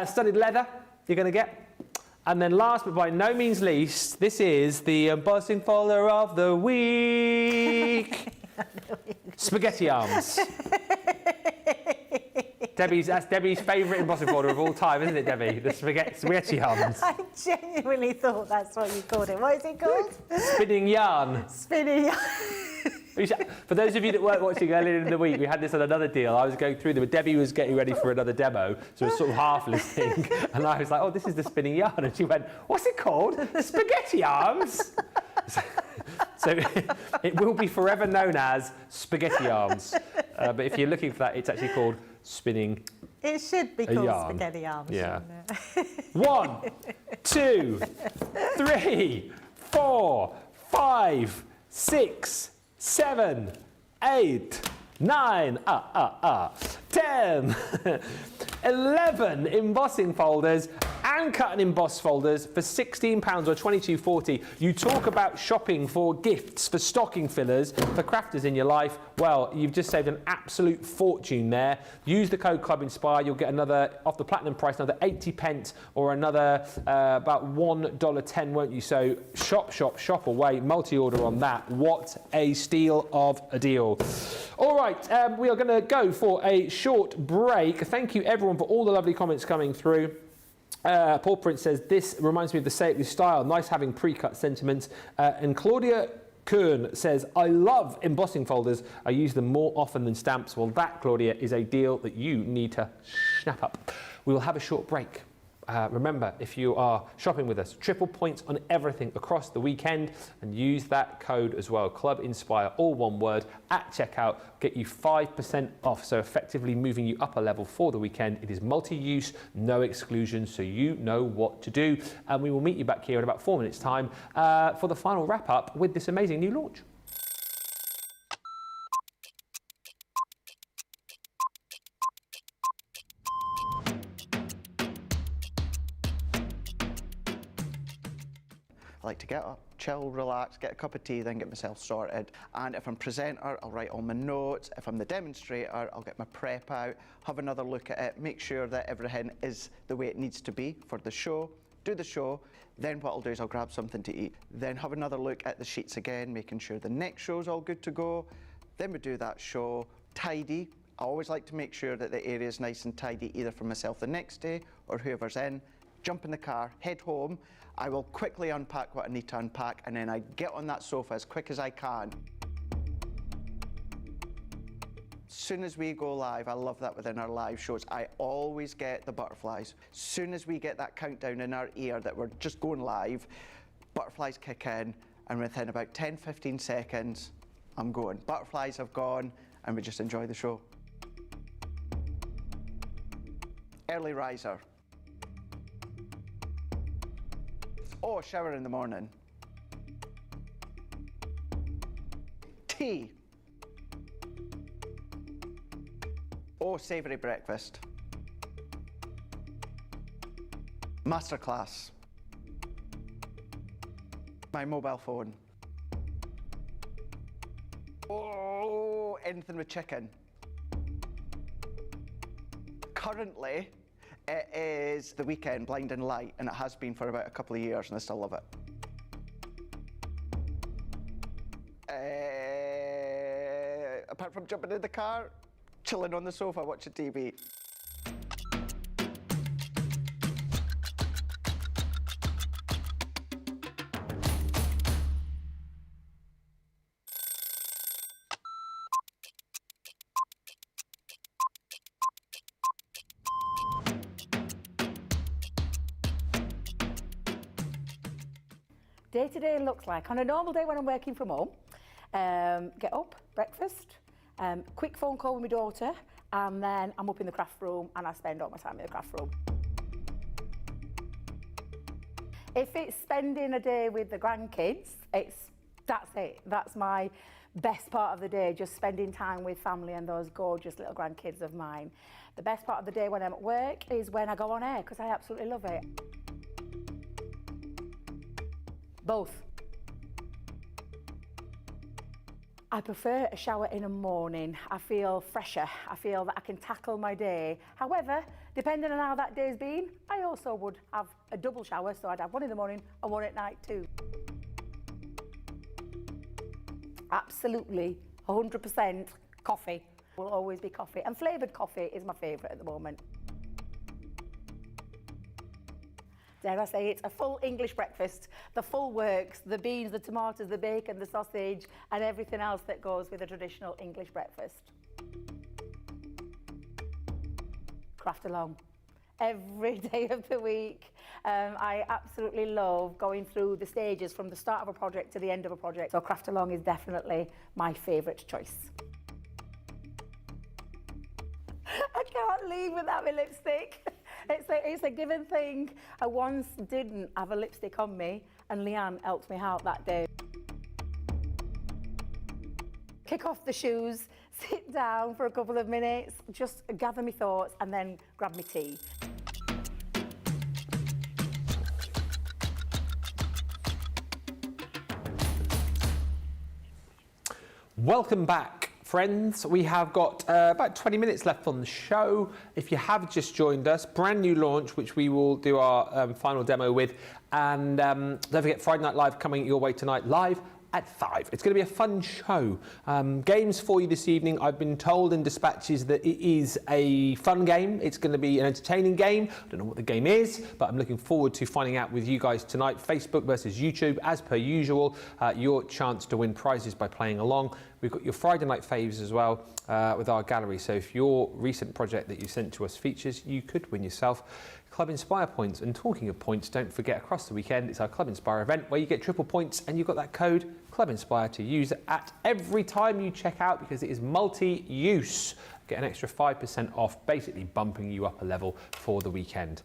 Studded leather you're going to get. And then last but by no means least, this is the embossing folder of the week. Spaghetti arms. That's Debbie's favourite embossing folder of all time, isn't it, Debbie? The spaghetti arms. I genuinely thought that's what you called it. What is it called? Spinning yarn. Spinning yarn. For those of you that weren't watching earlier in the week, we had this on another deal. I was going through them, but Debbie was getting ready for another demo, so it was sort of half listening. And I was like, oh, this is the spinning yarn. And she went, what's it called? Spaghetti arms? So it will be forever known as spaghetti arms. But if you're looking for that, it's actually called spinning. It should be called yarn. spaghetti arms. Yeah. Shouldn't it? 1, 2, 3, 4, 5, 6, 7, 8, 9, 10, 11 embossing folders and cut and emboss folders for £16 or £22.40. You talk about shopping for gifts, for stocking fillers, for crafters in your life. Well, you've just saved an absolute fortune there. Use the code Club Inspire. You'll get another, off the platinum price, another 80 pence or another about $1.10, won't you? So shop away. Multi-order on that. What a steal of a deal. All right, we are going to go for a short break. Thank you, everyone, for all the lovely comments coming through. Paul Prince says, this reminds me of the Say It With Style. Nice having pre-cut sentiments. And Claudia Kern says, I love embossing folders. I use them more often than stamps. Well, that, Claudia, is a deal that you need to snap up. We will have a short break. Remember, if you are shopping with us, triple points on everything across the weekend, and use that code as well, Club Inspire, all one word, at checkout, get you 5% off, so effectively moving you up a level for the weekend. It is multi-use, no exclusions, so you know what to do. And we will meet you back here in about 4 minutes' time for the final wrap-up with this amazing new launch. I like to get up, chill, relax, get a cup of tea, then get myself sorted. And if I'm presenter, I'll write all my notes. If I'm the demonstrator, I'll get my prep out, have another look at it, make sure that everything is the way it needs to be for the show, do the show. Then what I'll do is I'll grab something to eat, then have another look at the sheets again, making sure the next show's all good to go. Then we do that show, tidy. I always like to make sure that the area is nice and tidy, either for myself the next day or whoever's in. jump in the car, head home. I will quickly unpack what I need to unpack, and then I get on that sofa as quick as I can. As soon as we go live, I love that within our live shows, I always get the butterflies. As soon as we get that countdown in our ear that we're just going live, butterflies kick in, and within about 10-15 seconds, I'm going. Butterflies have gone, and we just enjoy the show. Early riser. Oh, shower in the morning. Tea. Oh, savoury breakfast. Masterclass. My mobile phone. Oh, anything with chicken. Currently, it is the weekend, Blinding Light, and it has been for about a couple of years, and I still love it. Apart from jumping in the car, chilling on the sofa, watching TV. Day-to-day looks like, on a normal day when I'm working from home, get up, breakfast, quick phone call with my daughter, and then I'm up in the craft room and I spend all my time in the craft room. If it's spending a day with the grandkids, that's it. That's my best part of the day, just spending time with family and those gorgeous little grandkids of mine. The best part of the day when I'm at work is when I go on air, because I absolutely love it. Both. I prefer a shower in the morning. I feel fresher. I feel that I can tackle my day. However, depending on how that day's been, I also would have a double shower, so I'd have one in the morning and one at night too. Absolutely, 100% coffee. Will always be coffee. And flavoured coffee is my favourite at the moment. Dare I say it's a full English breakfast, the full works, the beans, the tomatoes, the bacon, the sausage, and everything else that goes with a traditional English breakfast. Craft along. Every day of the week. I absolutely love going through the stages from the start of a project to the end of a project. So craft along is definitely my favourite choice. I can't leave without my lipstick. It's a given thing. I once didn't have a lipstick on me, and Leanne helped me out that day. Kick off the shoes, sit down for a couple of minutes, just gather my thoughts, and then grab my tea. Welcome back, friends. We have got about 20 minutes left on the show. If you have just joined us, brand new launch, which we will do our final demo with. And don't forget, Friday Night Live coming your way tonight, live at 5. It's going to be a fun show. Games for you this evening. I've been told in dispatches that it is a fun game. It's going to be an entertaining game. I don't know what the game is, but I'm looking forward to finding out with you guys tonight. Facebook versus YouTube, as per usual. Your chance to win prizes by playing along. We've got your Friday night faves as well with our gallery. So if your recent project that you sent to us features, you could win yourself Club Inspire points. And talking of points, don't forget across the weekend, it's our Club Inspire event where you get triple points, and you've got that code Club Inspire to use at every time you check out, because it is multi-use. Get an extra 5% off, basically bumping you up a level for the weekend.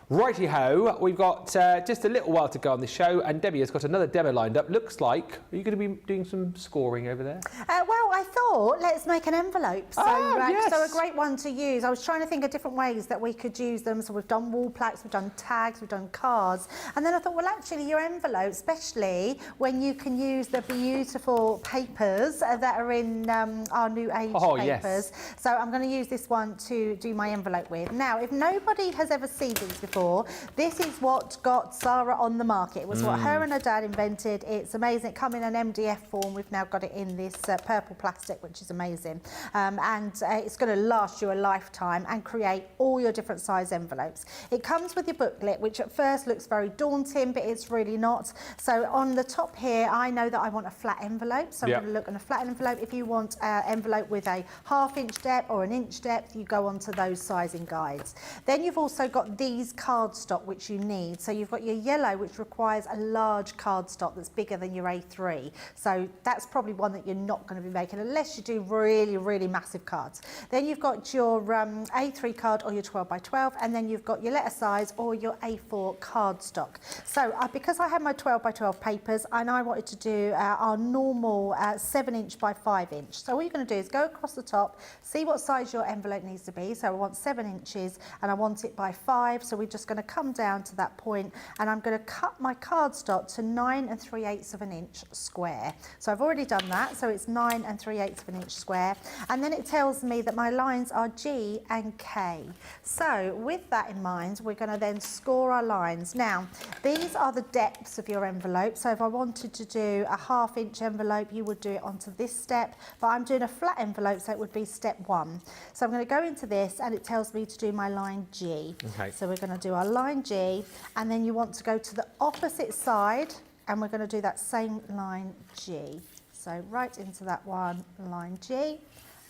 Righty-ho, we've got just a little while to go on the show, and Debbie has got another demo lined up. Looks like, are you going to be doing some scoring over there? Well, I thought, let's make an envelope. So, yes. So a great one to use. I was trying to think of different ways that we could use them. So we've done wall plaques, we've done tags, we've done cards. And then I thought, well, actually, your envelope, especially when you can use the beautiful papers that are in our new age papers. Yes. So I'm going to use this one to do my envelope with. Now, if nobody has ever seen these before, before. This is what got Sarah on the market. It was what her and her dad invented. It's amazing. It come in an MDF form. We've now got it in this purple plastic, which is amazing. It's going to last you a lifetime and create all your different size envelopes. It comes with your booklet, which at first looks very daunting, but it's really not. So on the top here, I know that I want a flat envelope. So I'm going to look on a flat envelope. If you want an envelope with a 1/2 inch depth or an inch depth, you go onto those sizing guides. Then you've also got these cardstock, which you need. So you've got your yellow, which requires a large cardstock that's bigger than your A3. So that's probably one that you're not going to be making unless you do really, really massive cards. Then you've got your A3 card or your 12 by 12, and then you've got your letter size or your A4 cardstock. So because I had my 12 by 12 papers and I wanted to do our normal 7 inch by 5 inch. So all you're going to do is go across the top, see what size your envelope needs to be. So I want 7 inches and I want it by 5. So we're just going to come down to that point and I'm going to cut my cardstock to 9 3/8 of an inch square. So I've already done that. So it's 9 3/8 of an inch square. And then it tells me that my lines are G and K. So with that in mind, we're going to then score our lines. Now, these are the depths of your envelope. So if I wanted to do a 1/2 inch envelope, you would do it onto this step, but I'm doing a flat envelope, so it would be step 1. So I'm going to go into this and it tells me to do my line G. Okay. So we're going to do our line G, and then you want to go to the opposite side and we're going to do that same line G. So right into that one, line G.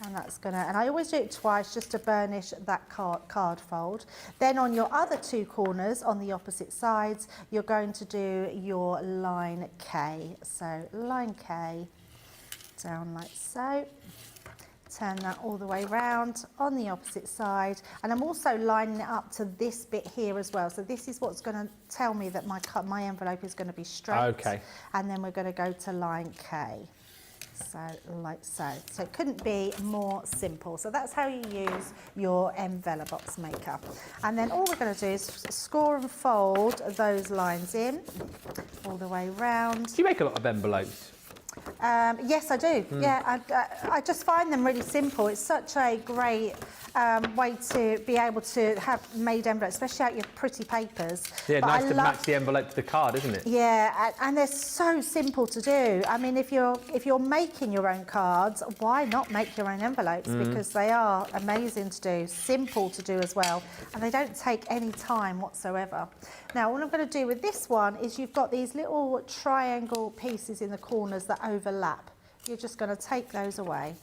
And that's gonna, and I always do it twice just to burnish that card fold. Then on your other 2 corners on the opposite sides, you're going to do your line K. So line K down like so. Turn that all the way round on the opposite side, and I'm also lining it up to this bit here as well. So this is what's going to tell me that my envelope is going to be straight. Okay. And then we're going to go to line K. So like so. So it couldn't be more simple. So that's how you use your envelope box maker. And then all we're going to do is score and fold those lines in all the way round. Do you make a lot of envelopes? Yes, I do. Yeah, I just find them really simple. It's such a great way to be able to have made envelopes, especially out your pretty papers. Yeah, but nice to match the envelope to the card, isn't it? Yeah, and they're so simple to do. I mean, if you're making your own cards, why not make your own envelopes? Because they are amazing to do, simple to do as well, and they don't take any time whatsoever. Now, what I'm going to do with this one is you've got these little triangle pieces in the corners that overlap. You're just going to take those away.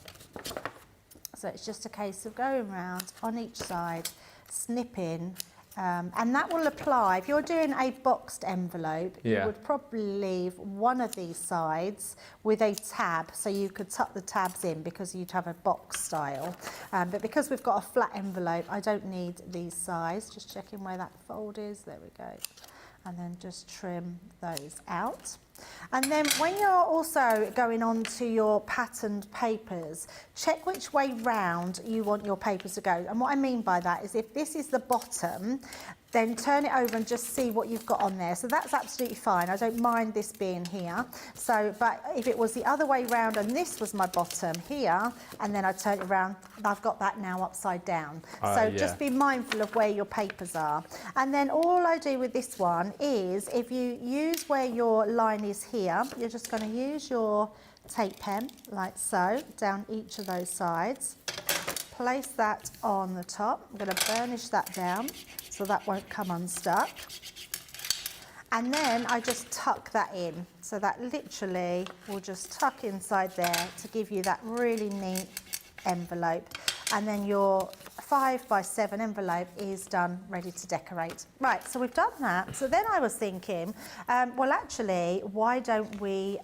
So it's just a case of going round on each side, snipping, and that will apply. If you're doing a boxed envelope, you would probably leave one of these sides with a tab, so you could tuck the tabs in because you'd have a box style. But because we've got a flat envelope, I don't need these sides. Just checking where that fold is. There we go. And then just trim those out. And then when you're also going on to your patterned papers, check which way round you want your papers to go. And what I mean by that is if this is the bottom, then turn it over and just see what you've got on there. So that's absolutely fine. I don't mind this being here. So, but if it was the other way round and this was my bottom here, and then I turn it around, I've got that now upside down. So just be mindful of where your papers are. And then all I do with this one is if you use where your line is here, you're just going to use your tape pen like so down each of those sides. Place that on the top. I'm going to burnish that down so that won't come unstuck. And then I just tuck that in. So that literally will just tuck inside there to give you that really neat envelope. And then your 5 by 7 envelope is done, ready to decorate. Right, so we've done that. So then I was thinking, well, actually, why don't we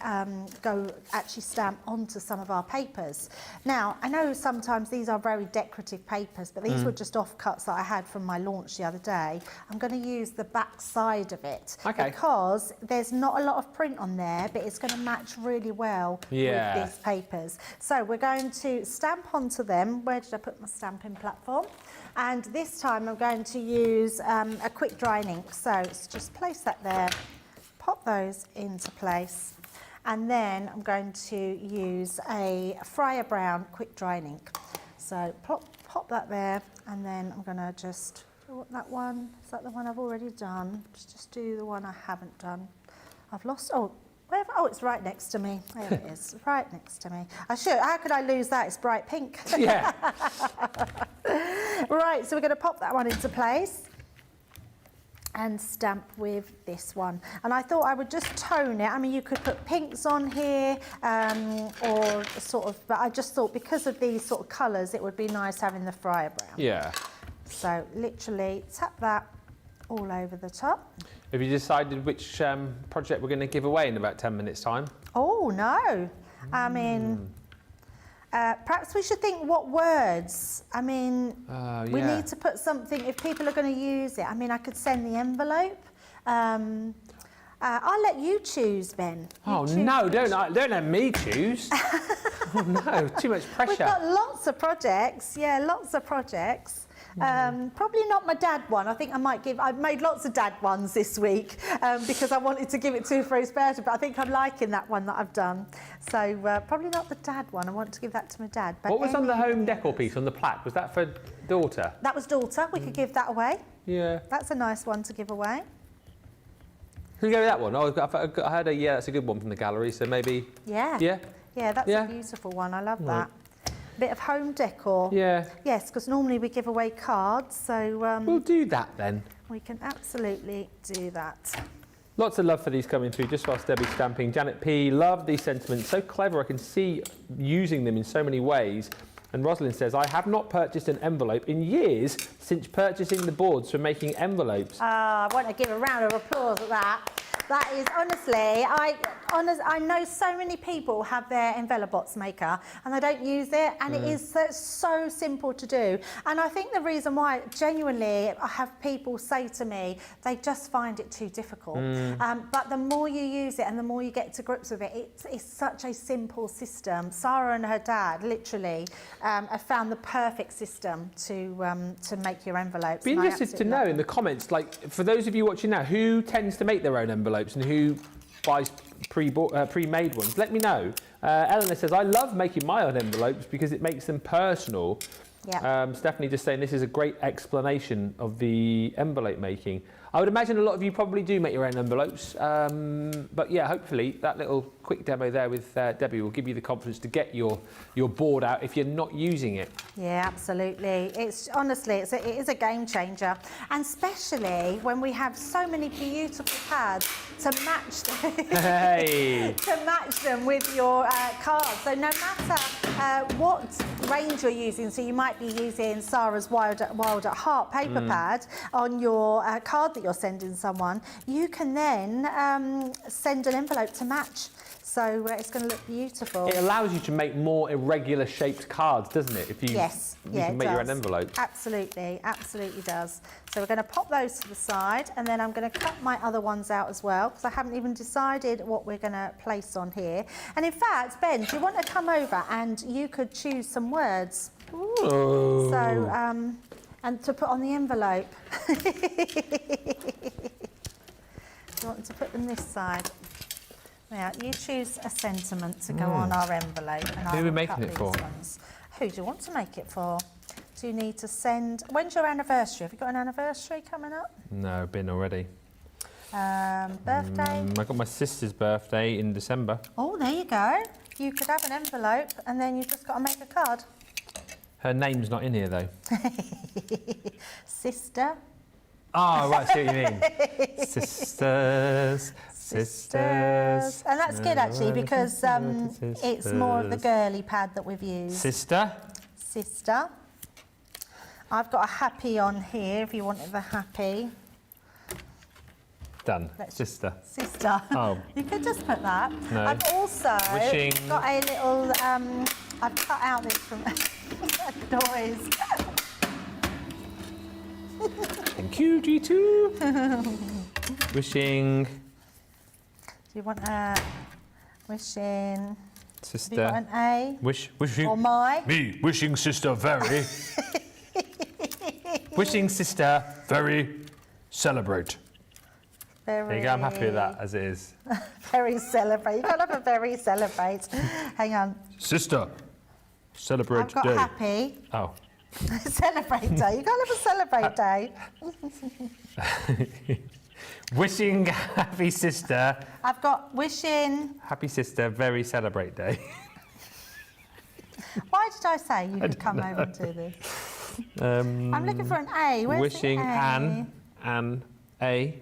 go actually stamp onto some of our papers? Now, I know sometimes these are very decorative papers, but these were just offcuts that I had from my launch the other day. I'm going to use the back side of it because there's not a lot of print on there, but it's going to match really well with these papers. So we're going to stamp onto them. Where did I put my stamping platform? And this time I'm going to use a quick drying ink. So just place that there, pop those into place, and then I'm going to use a Fryer Brown quick drying ink. So pop that there, and then I'm going to just Do you want that one? Is that the one I've already done? Just do the one I haven't done. I've lost, oh, oh, it's right next to me. There it is, right next to me. How could I lose that? It's bright pink. Yeah. Right, so we're going to pop that one into place and stamp with this one. And I thought I would just tone it. I mean, you could put pinks on here or sort of, but I just thought because of these sort of colours, it would be nice having the fryer brown. Yeah. So literally tap that all over the top. Have you decided which project we're going to give away in about 10 minutes' time? Oh, no. I mean, perhaps we should think what words. I mean, we yeah. need to put something, if people are going to use it. I mean, I could send the envelope. I'll let you choose, Ben. Oh, no, don't let me choose. Oh, no, too much pressure. We've got lots of projects. Yeah, lots of projects. Probably not my dad one. I think I've made lots of dad ones this week because I wanted to give it to him for his birthday, but I think I'm liking that one that I've done. So probably not the dad one. I want to give that to my dad. But what was on the home decor piece on the plaque? Was that for daughter? That was daughter. We could give that away. Yeah. That's a nice one to give away. Can we go with that one? Oh, I heard that's a good one from the gallery, so maybe... Yeah. Yeah? Yeah, that's a beautiful one. I love that. Bit of home decor. Yeah. Yes, because normally we give away cards, so... we'll do that then. We can absolutely do that. Lots of love for these coming through, just whilst Debbie's stamping. Janet P, love these sentiments. So clever, I can see using them in so many ways. And Rosalind says, I have not purchased an envelope in years since purchasing the boards for making envelopes. I want to give a round of applause at that. That is honestly, I know so many people have their envelope box maker and they don't use it, and it is so simple to do. And I think the reason why, genuinely, I have people say to me, they just find it too difficult. But the more you use it and the more you get to grips with it, it's such a simple system. Sarah and her dad literally have found the perfect system to make your envelopes. Be interested to know in the comments, like for those of you watching now, who tends to make their own envelopes and who buys pre-made ones. Let me know. Eleanor says, I love making my own envelopes because it makes them personal. Yeah. Stephanie just saying this is a great explanation of the envelope making. I would imagine a lot of you probably do make your own envelopes, but yeah, hopefully that little quick demo there with Debbie will give you the confidence to get your board out if you're not using it. Yeah, absolutely. It's honestly, it is a game changer, and especially when we have so many beautiful pads to match to match them with your cards. So no matter what range you're using, so you might be using Sarah's Wild at Heart paper pad on your card that you're sending someone, you can then send an envelope to match. So it's going to look beautiful. It allows you to make more irregular shaped cards, doesn't it? If you, you can make your own envelope. Absolutely, absolutely does. So we're going to pop those to the side, and then I'm going to cut my other ones out as well, because I haven't even decided what we're going to place on here. And in fact, Ben, do you want to come over and you could choose some words? Ooh. So, and to put on the envelope. Do you want to put them this side? Now, you choose a sentiment to go on our envelope. And Who are we making it for? Ones. Who do you want to make it for? Do you need to send... When's your anniversary? Have you got an anniversary coming up? No, been already. Birthday? I got my sister's birthday in December. Oh, there you go. You could have an envelope and then you've just got to make a card. Her name's not in here, though. Sister. Oh, right, I see what you mean. Sisters. Sisters. And that's good, actually, because it's more of the girly pad that we've used. Sister. Sister. I've got a happy on here, if you wanted the happy. Done. Sister. Sister. Oh. You could just put that. No. I've also Wishing. got a little, I've cut out this from that noise. Thank you, G2. Wishing. Do you want a wishing? Sister. Have you got an A? Wishing. Or my? Me, wishing sister very. Wishing sister very celebrate. Very... There you go, I'm happy with that as it is. Very celebrate. You can't have a very celebrate. Hang on. Sister, celebrate I've got day. happy. Oh. Celebrate day. You can't have a celebrate day. Wishing happy sister. I've got wishing. Happy sister, very celebrate day. Why did I say you could come over and do this? I'm looking for an A. Where's Wishing the A? Anne, A.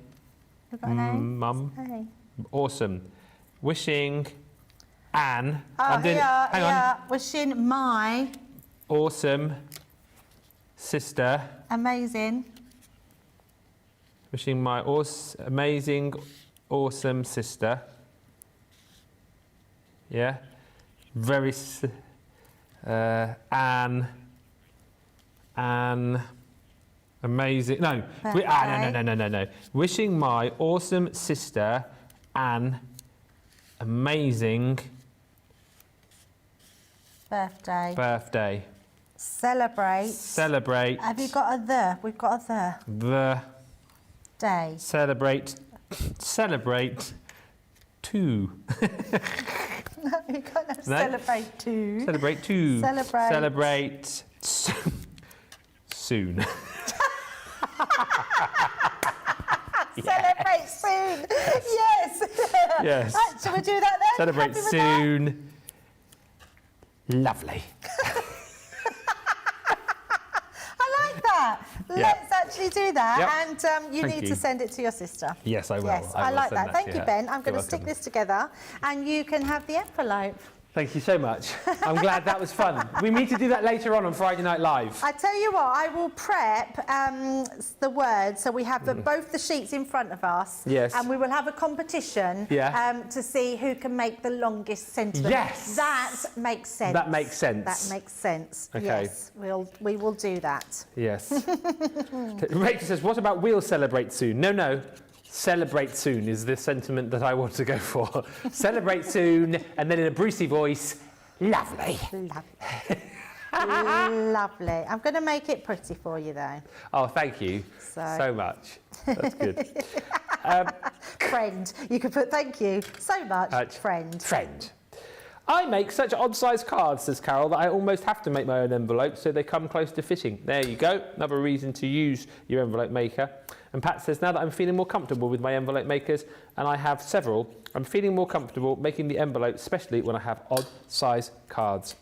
You've got an A? Mum. A. Awesome. Wishing Anne. Oh, hang on. Wishing my Awesome sister. amazing. Wishing my amazing, awesome sister. Yeah. Very. Anne. Amazing. No. No. Wishing my awesome sister, Anne, amazing Birthday. Celebrate. Have you got a the? We've got a The. Day. Celebrate. Two. You can't celebrate too. Celebrate two. Celebrate. Soon. Celebrate soon. Yes. Yes. Right, shall we do that then? Celebrate Happy with that? soon. Lovely. I like that. Yeah. Let's actually do that. Yep. And you Thank need you. to send it to your sister. Yes, I will. Yes, I I will like send that. Thank to you, her. Ben. I'm going You're to stick welcome. this together and you can have the envelope. Thank you so much. I'm glad that was fun. We need to do that later on Friday Night Live. I tell you what, I will prep the words so we have both the sheets in front of us. Yes. And we will have a competition to see who can make the longest sentence. Yes. That makes sense. That makes sense. That makes sense. Okay. Yes, we will do that. Yes. Rachel says, what about we'll celebrate soon? No. Celebrate soon is the sentiment that I want to go for. Celebrate soon, and then in a Brucey voice, lovely. Lovely. I'm going to make it pretty for you though. Oh, thank you so much. That's good. Friend. You could put thank you so much, friend. Friend. I make such odd-sized cards, says Carol, that I almost have to make my own envelopes so they come close to fitting. There you go. Another reason to use your envelope maker. And Pat says, now that I'm feeling more comfortable with my envelope makers, and I have several, I'm feeling more comfortable making the envelopes, especially when I have odd-sized cards.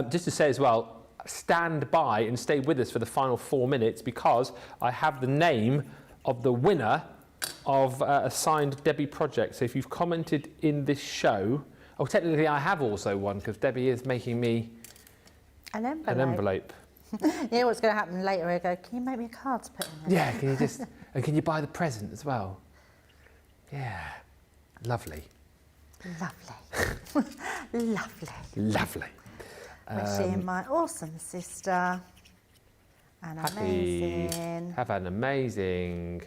Just to say as well, stand by and stay with us for the final 4 minutes because I have the name of the winner of a signed Debbie project. So if you've commented in this show, oh, technically I have also won because Debbie is making me An envelope. an envelope. You know what's going to happen later? I go, can you make me a card to put in there? Yeah, can you just, and can you buy the present as well? Yeah, lovely. Lovely. Wishing my awesome sister an amazing Have an amazing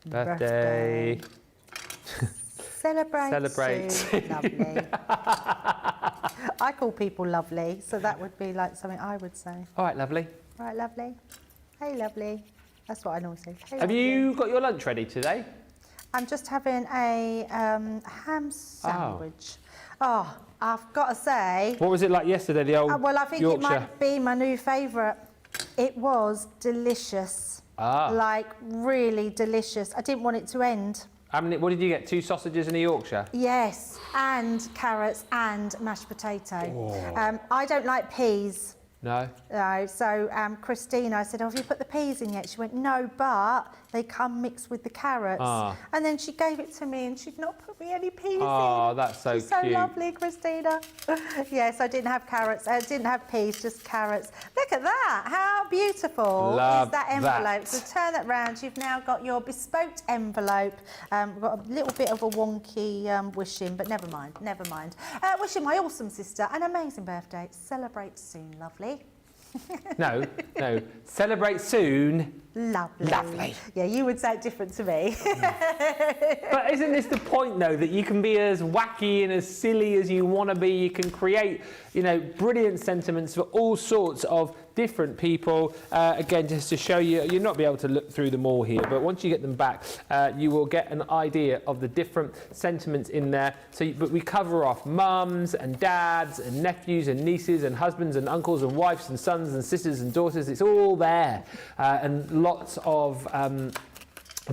birthday. Celebrate. Soon. Lovely. I call people lovely, so that would be like something I would say. All right, lovely. All right, lovely. Hey, lovely. That's what I normally say. Hey, Have lovely. you got your lunch ready today? I'm just having a ham sandwich. Oh, I've got to say. What was it like yesterday, the old Well, I think Yorkshire? it might be my new favourite. It was delicious. Like, really delicious. I didn't want it to end. What did you get? 2 sausages and a Yorkshire? Yes, and carrots and mashed potato. I don't like peas. No? No, so Christina, I said, oh, have you put the peas in yet? She went, no, but they come mixed with the carrots. And then she gave it to me and she'd not put me any peas in. Oh, that's so She's so cute. lovely, Christina. Yes, I didn't have carrots. I didn't have peas, just carrots. Look at that. How beautiful Love is that envelope? that. So turn that round. You've now got your bespoke envelope. We've got a little bit of a wonky wishing, but never mind, never mind. Wishing my awesome sister an amazing birthday. Celebrate soon, lovely. No. Celebrate soon. Lovely. Yeah, you would say it different to me. But isn't this the point, though, that you can be as wacky and as silly as you want to be? You can create, brilliant sentiments for all sorts of different people. Again, just to show you, you'll not be able to look through them all here, but once you get them back, you will get an idea of the different sentiments in there. But we cover off mums and dads and nephews and nieces and husbands and uncles and wives and sons and sisters and daughters. It's all there, and lots of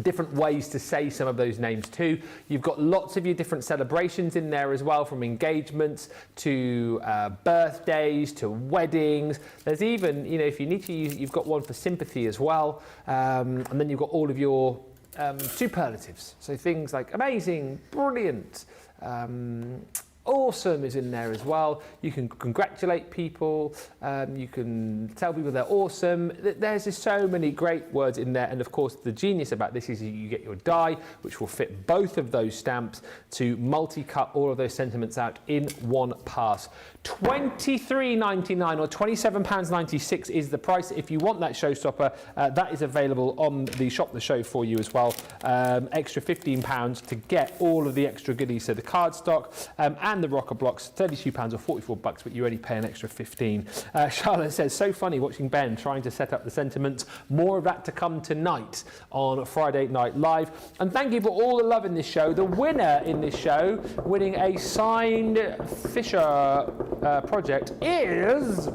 different ways to say some of those names too. You've got lots of your different celebrations in there as well, from engagements to birthdays to weddings. There's even, you know, if you need to use, you've got one for sympathy as well, and then you've got all of your superlatives. So things like amazing, brilliant, awesome is in there as well. You can congratulate people, you can tell people they're awesome. There's just so many great words in there, and of course the genius about this is you get your die, which will fit both of those stamps to multi-cut all of those sentiments out in one pass. £23.99 or £27.96 is the price. If you want that showstopper, that is available on the Shop the Show for you as well. Extra £15 to get all of the extra goodies, so the cardstock and the rocker blocks, £32 or £44, but you only pay an extra 15. Charlotte says, so funny watching Ben trying to set up the sentiments. More of that to come tonight on Friday Night Live. And thank you for all the love in this show. The winner in this show, winning a signed Fisher project, is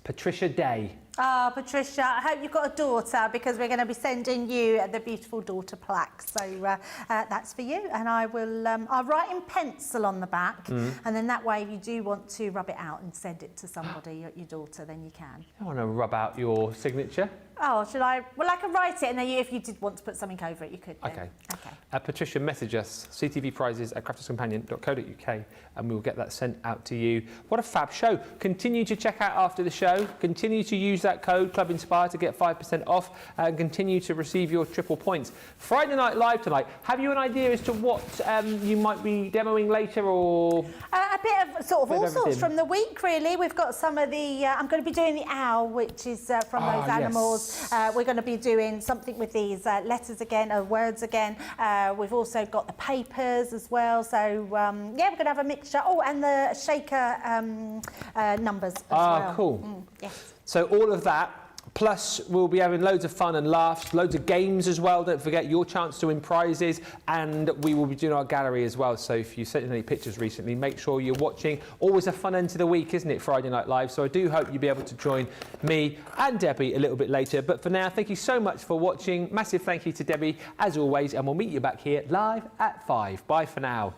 Patricia Day. Ah, Patricia, I hope you've got a daughter, because we're going to be sending you the beautiful daughter plaque. So that's for you, and I will. I'll write in pencil on the back, and then that way, if you do want to rub it out and send it to somebody, your daughter, then you can. I want to rub out your signature. Oh, should I? Well, I can write it, and then if you did want to put something over it, you could. Okay. Okay. Patricia, message us, ctvprizes@crafterscompanion.co.uk, and we will get that sent out to you. What a fab show. Continue to check out after the show. Continue to use that code, Club Inspire, to get 5% off, and continue to receive your triple points. Friday Night Live tonight. Have you an idea as to what you might be demoing later, or...? A bit of sort of all sorts from the week, really. We've got some of the... I'm going to be doing the owl, which is from those animals. Yes. We're going to be doing something with these letters again, or words again. We've also got the papers as well. So, yeah, we're going to have a mixture. Oh, and the shaker numbers as well. Cool. Yes. So all of that. Plus, we'll be having loads of fun and laughs, loads of games as well. Don't forget your chance to win prizes, and we will be doing our gallery as well. So if you sent in any pictures recently, make sure you're watching. Always a fun end to the week, isn't it, Friday Night Live? So I do hope you'll be able to join me and Debbie a little bit later. But for now, thank you so much for watching. Massive thank you to Debbie, as always, and we'll meet you back here live at 5. Bye for now.